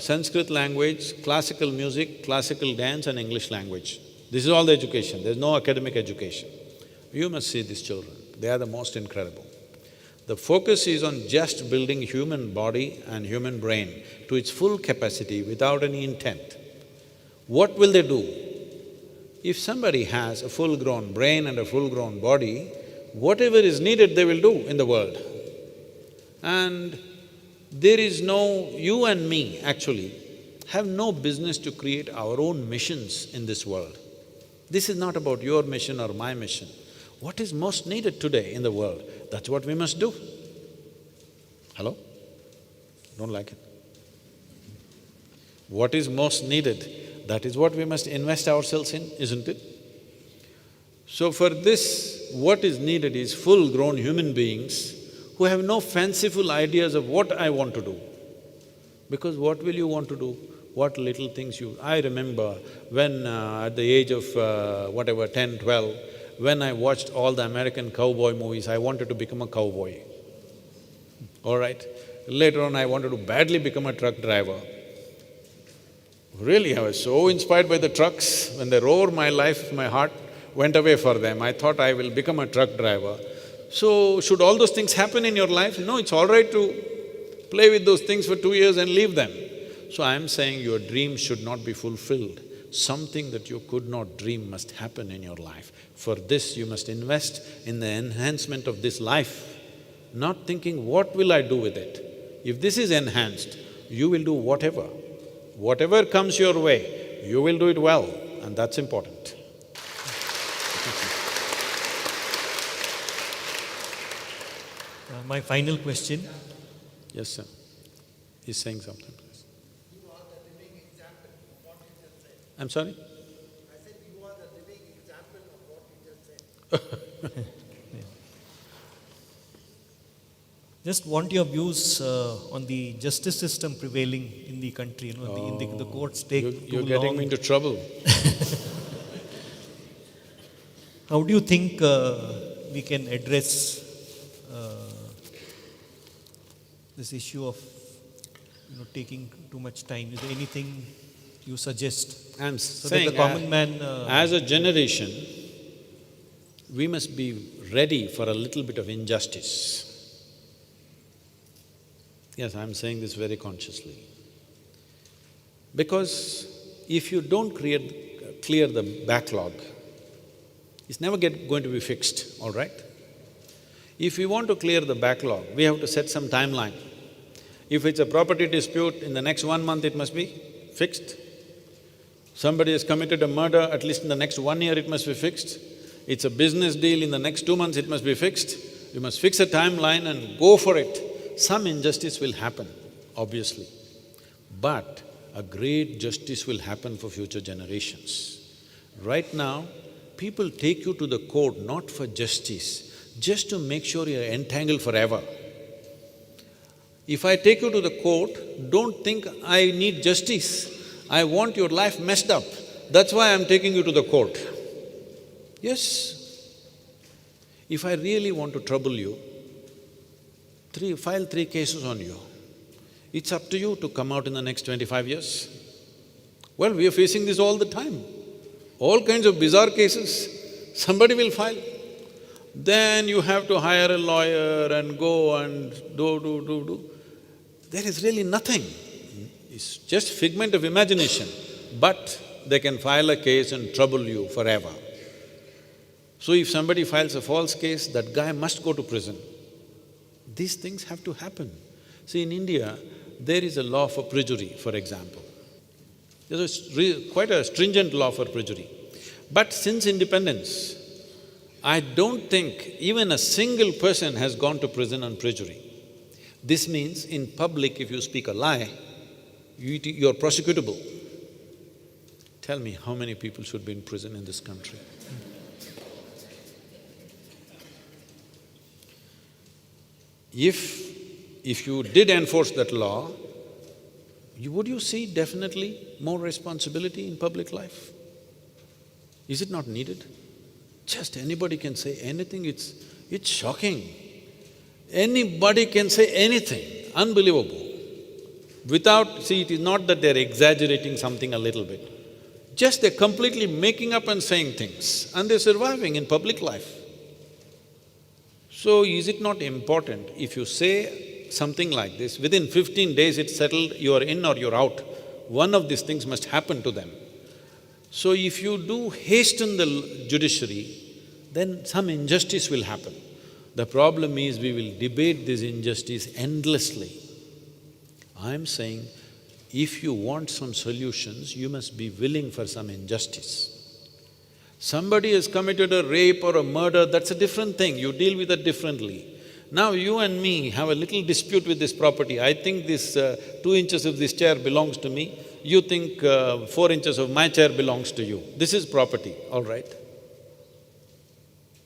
Sanskrit language, classical music, classical dance and English language. This is all the education, there's no academic education. You must see these children, they are the most incredible. The focus is on just building human body and human brain to its full capacity without any intent. What will they do? If somebody has a full-grown brain and a full-grown body, whatever is needed they will do in the world. And there is no… you and me actually have no business to create our own missions in this world. This is not about your mission or my mission. What is most needed today in the world, that's what we must do. Hello? Don't like it? What is most needed, that is what we must invest ourselves in, isn't it? So for this, what is needed is full-grown human beings who have no fanciful ideas of what I want to do. Because what will you want to do? What little things you… I remember when at the age of 10, 12, when I watched all the American cowboy movies, I wanted to become a cowboy, all right? Later on, I wanted to badly become a truck driver. Really, I was so inspired by the trucks. When they roared, my life, my heart went away for them. I thought I will become a truck driver. So, should all those things happen in your life? No, it's all right to play with those things for 2 years and leave them. So I'm saying your dream should not be fulfilled. Something that you could not dream must happen in your life. For this, you must invest in the enhancement of this life, not thinking, what will I do with it? If this is enhanced, you will do whatever. Whatever comes your way, you will do it well, and that's important. My final question. Yes, sir. He's saying something. You are the living example of what you just said. I'm sorry? I said you are the living example of what you just said. Just want your views on the justice system prevailing in the country, the courts take too long. You're getting me into trouble. How do you think we can address this issue of, taking too much time? Is there anything you suggest? I'm So saying, that the common man… as a generation, we must be ready for a little bit of injustice. Yes, I'm saying this very consciously. Because if you don't clear the backlog, it's never going to be fixed, all right? If we want to clear the backlog, we have to set some timeline. If it's a property dispute, in the next 1 month it must be fixed. Somebody has committed a murder, at least in the next 1 year it must be fixed. It's a business deal, in the next 2 months it must be fixed. You must fix a timeline and go for it. Some injustice will happen, obviously, but a great justice will happen for future generations. Right now, people take you to the court not for justice, just to make sure you're entangled forever. If I take you to the court, don't think I need justice. I want your life messed up. That's why I'm taking you to the court. Yes. If I really want to trouble you, file 3 cases on you. It's up to you to come out in the next 25 years. Well, we are facing this all the time. All kinds of bizarre cases, somebody will file. Then you have to hire a lawyer and go and do. There is really nothing. It's just figment of imagination, but they can file a case and trouble you forever. So if somebody files a false case, that guy must go to prison. These things have to happen. See, in India, there is a law for perjury, for example. There's quite a stringent law for perjury. But since independence, I don't think even a single person has gone to prison on perjury. This means in public, if you speak a lie, you're prosecutable. Tell me how many people should be in prison in this country? If you did enforce that law, would you see definitely more responsibility in public life? Is it not needed? Just anybody can say anything, it's shocking. Anybody can say anything, unbelievable. See, it is not that they're exaggerating something a little bit. Just they're completely making up and saying things, and they're surviving in public life. So is it not important if you say something like this, within 15 days it's settled, you're in or you're out, one of these things must happen to them. So if you do hasten the judiciary, then some injustice will happen. The problem is we will debate this injustice endlessly. I'm saying, if you want some solutions, you must be willing for some injustice. Somebody has committed a rape or a murder, that's a different thing, you deal with it differently. Now you and me have a little dispute with this property. I think this 2 inches of this chair belongs to me, you think 4 inches of my chair belongs to you. This is property, all right?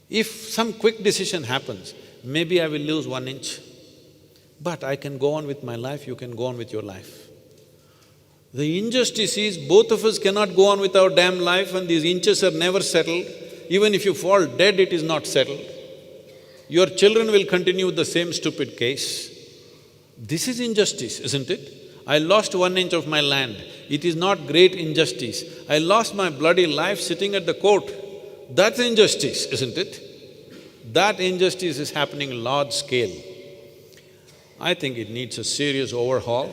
If some quick decision happens, maybe I will lose 1 inch, but I can go on with my life, you can go on with your life. The injustice is both of us cannot go on with our damn life and these inches are never settled. Even if you fall dead, it is not settled. Your children will continue with the same stupid case. This is injustice, isn't it? I lost 1 inch of my land, it is not great injustice. I lost my bloody life sitting at the court, that's injustice, isn't it? That injustice is happening large scale. I think it needs a serious overhaul,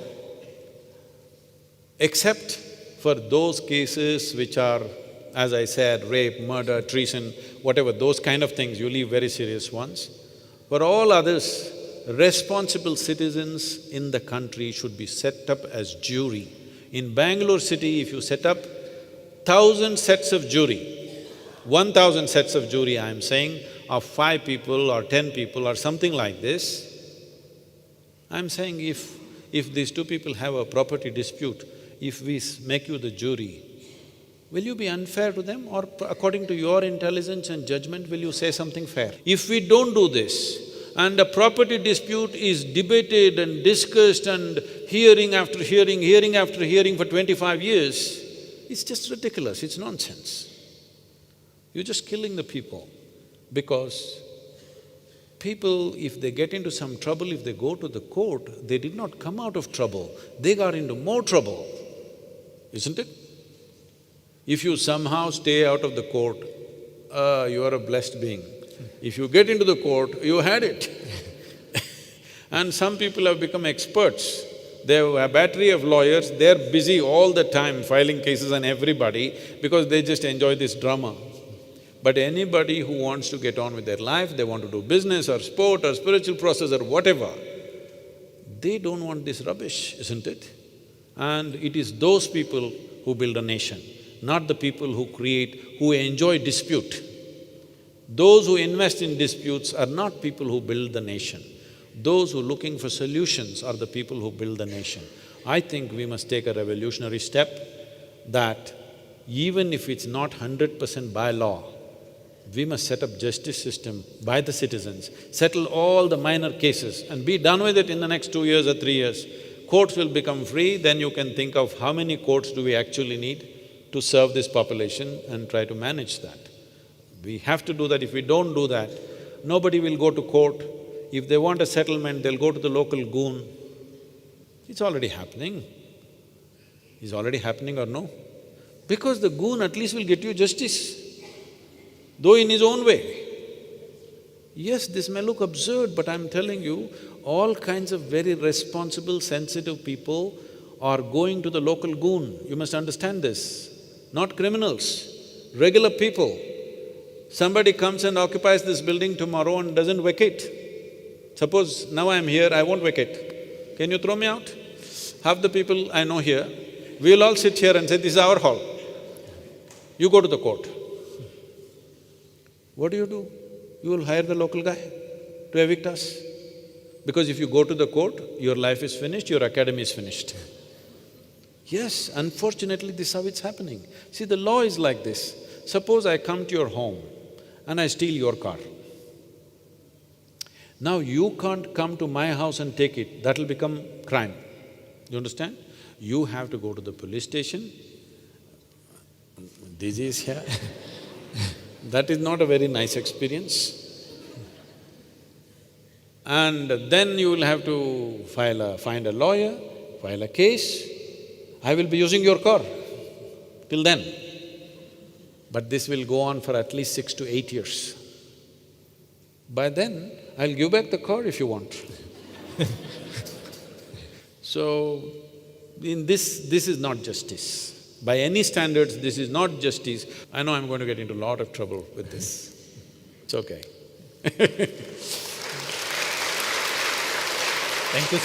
except for those cases which are, as I said, rape, murder, treason, whatever, those kind of things, you leave very serious ones. For all others, responsible citizens in the country should be set up as jury. In Bangalore city, if you set up 1,000 sets of jury, 1,000 sets of jury, I'm saying, of 5 people or 10 people or something like this, I'm saying if these 2 people have a property dispute, if we make you the jury, will you be unfair to them or according to your intelligence and judgment, will you say something fair? If we don't do this and a property dispute is debated and discussed and hearing after hearing, hearing after hearing for 25 years, it's just ridiculous, it's nonsense. You're just killing the people because people, if they get into some trouble, if they go to the court, they did not come out of trouble, they got into more trouble, isn't it? If you somehow stay out of the court, you are a blessed being. If you get into the court, you had it. And some people have become experts. They have a battery of lawyers, they're busy all the time filing cases on everybody because they just enjoy this drama. But anybody who wants to get on with their life, they want to do business or sport or spiritual process or whatever, they don't want this rubbish, isn't it? And it is those people who build a nation, not the people who enjoy dispute. Those who invest in disputes are not people who build the nation. Those who are looking for solutions are the people who build the nation. I think we must take a revolutionary step that even if it's not 100% by law, we must set up justice system by the citizens, settle all the minor cases and be done with it in the next 2 years or 3 years. Courts will become free, then you can think of how many courts do we actually need to serve this population and try to manage that. We have to do that. If we don't do that, nobody will go to court. If they want a settlement, they'll go to the local goon. It's already happening. Is already happening or no? Because the goon at least will get you justice, though in his own way. Yes, this may look absurd, but I'm telling you, all kinds of very responsible, sensitive people are going to the local goon. You must understand this. Not criminals, regular people. Somebody comes and occupies this building tomorrow and doesn't vacate. Suppose now I'm here, I won't vacate. Can you throw me out? Half the people I know here, we'll all sit here and say, this is our hall. You go to the court. What do? You will hire the local guy to evict us. Because if you go to the court, your life is finished, your academy is finished. Yes, unfortunately, this is how it's happening. See, the law is like this. Suppose I come to your home and I steal your car. Now you can't come to my house and take it, that'll become crime. You understand? You have to go to the police station. This is here. That is not a very nice experience. And then you will have to find a lawyer, file a case. I will be using your car till then. But this will go on for at least 6 to 8 years. By then, I'll give back the car if you want. So, this is not justice. By any standards, this is not justice. I know I'm going to get into a lot of trouble with this. It's okay. Thank you,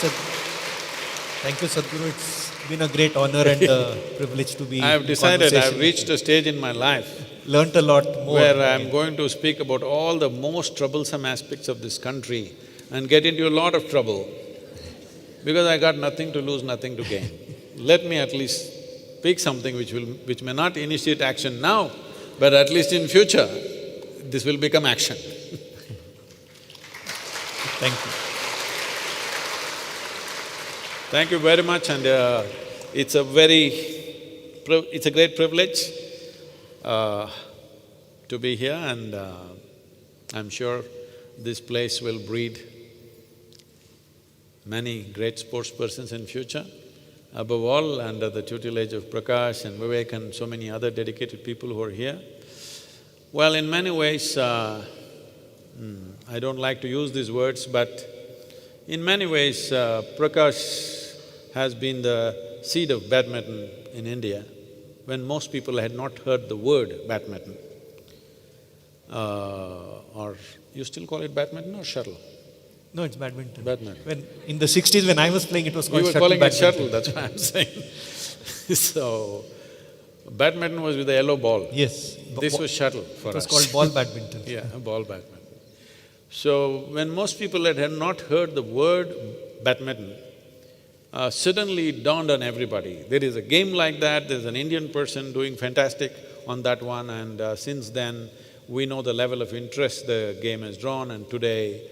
Thank you, Sadhguru. It's been a great honor and a privilege to be I have decided, I have conversation. reached a stage in my life Learned a lot more. where I'm going to speak about all the most troublesome aspects of this country and get into a lot of trouble because I got nothing to lose, nothing to gain. Let me at least speak something which may not initiate action now, but at least in future, this will become action. Thank you. Thank you very much, and it's a great privilege to be here, and I'm sure this place will breed many great sportspersons in future. Above all, under the tutelage of Prakash and Vivek and so many other dedicated people who are here. Well, in many ways, I don't like to use these words, but in many ways, Prakash has been the seed of badminton in India when most people had not heard the word badminton. Or you still call it badminton or shuttle? No, it's badminton. Badminton. In the 60s when I was playing, it was called You were shuttle calling it badminton. shuttle, that's what I'm saying. So, badminton was with the yellow ball. Yes. This was shuttle for us. It was called ball badminton. Yeah, ball badminton. So, when most people had not heard the word badminton, suddenly it dawned on everybody, there is a game like that, there's an Indian person doing fantastic on that one, and since then, we know the level of interest the game has drawn, and today,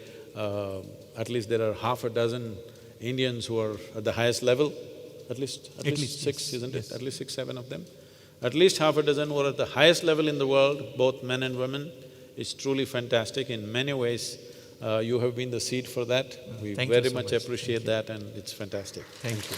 at least there are half a dozen Indians who are at the highest level, at least six, yes, isn't yes. it? At least 6, 7 of them. At least half a dozen who are at the highest level in the world, both men and women. It's truly fantastic. In many ways, you have been the seed for that. We Thank you very so much much. appreciate that, and it's fantastic. Thank you.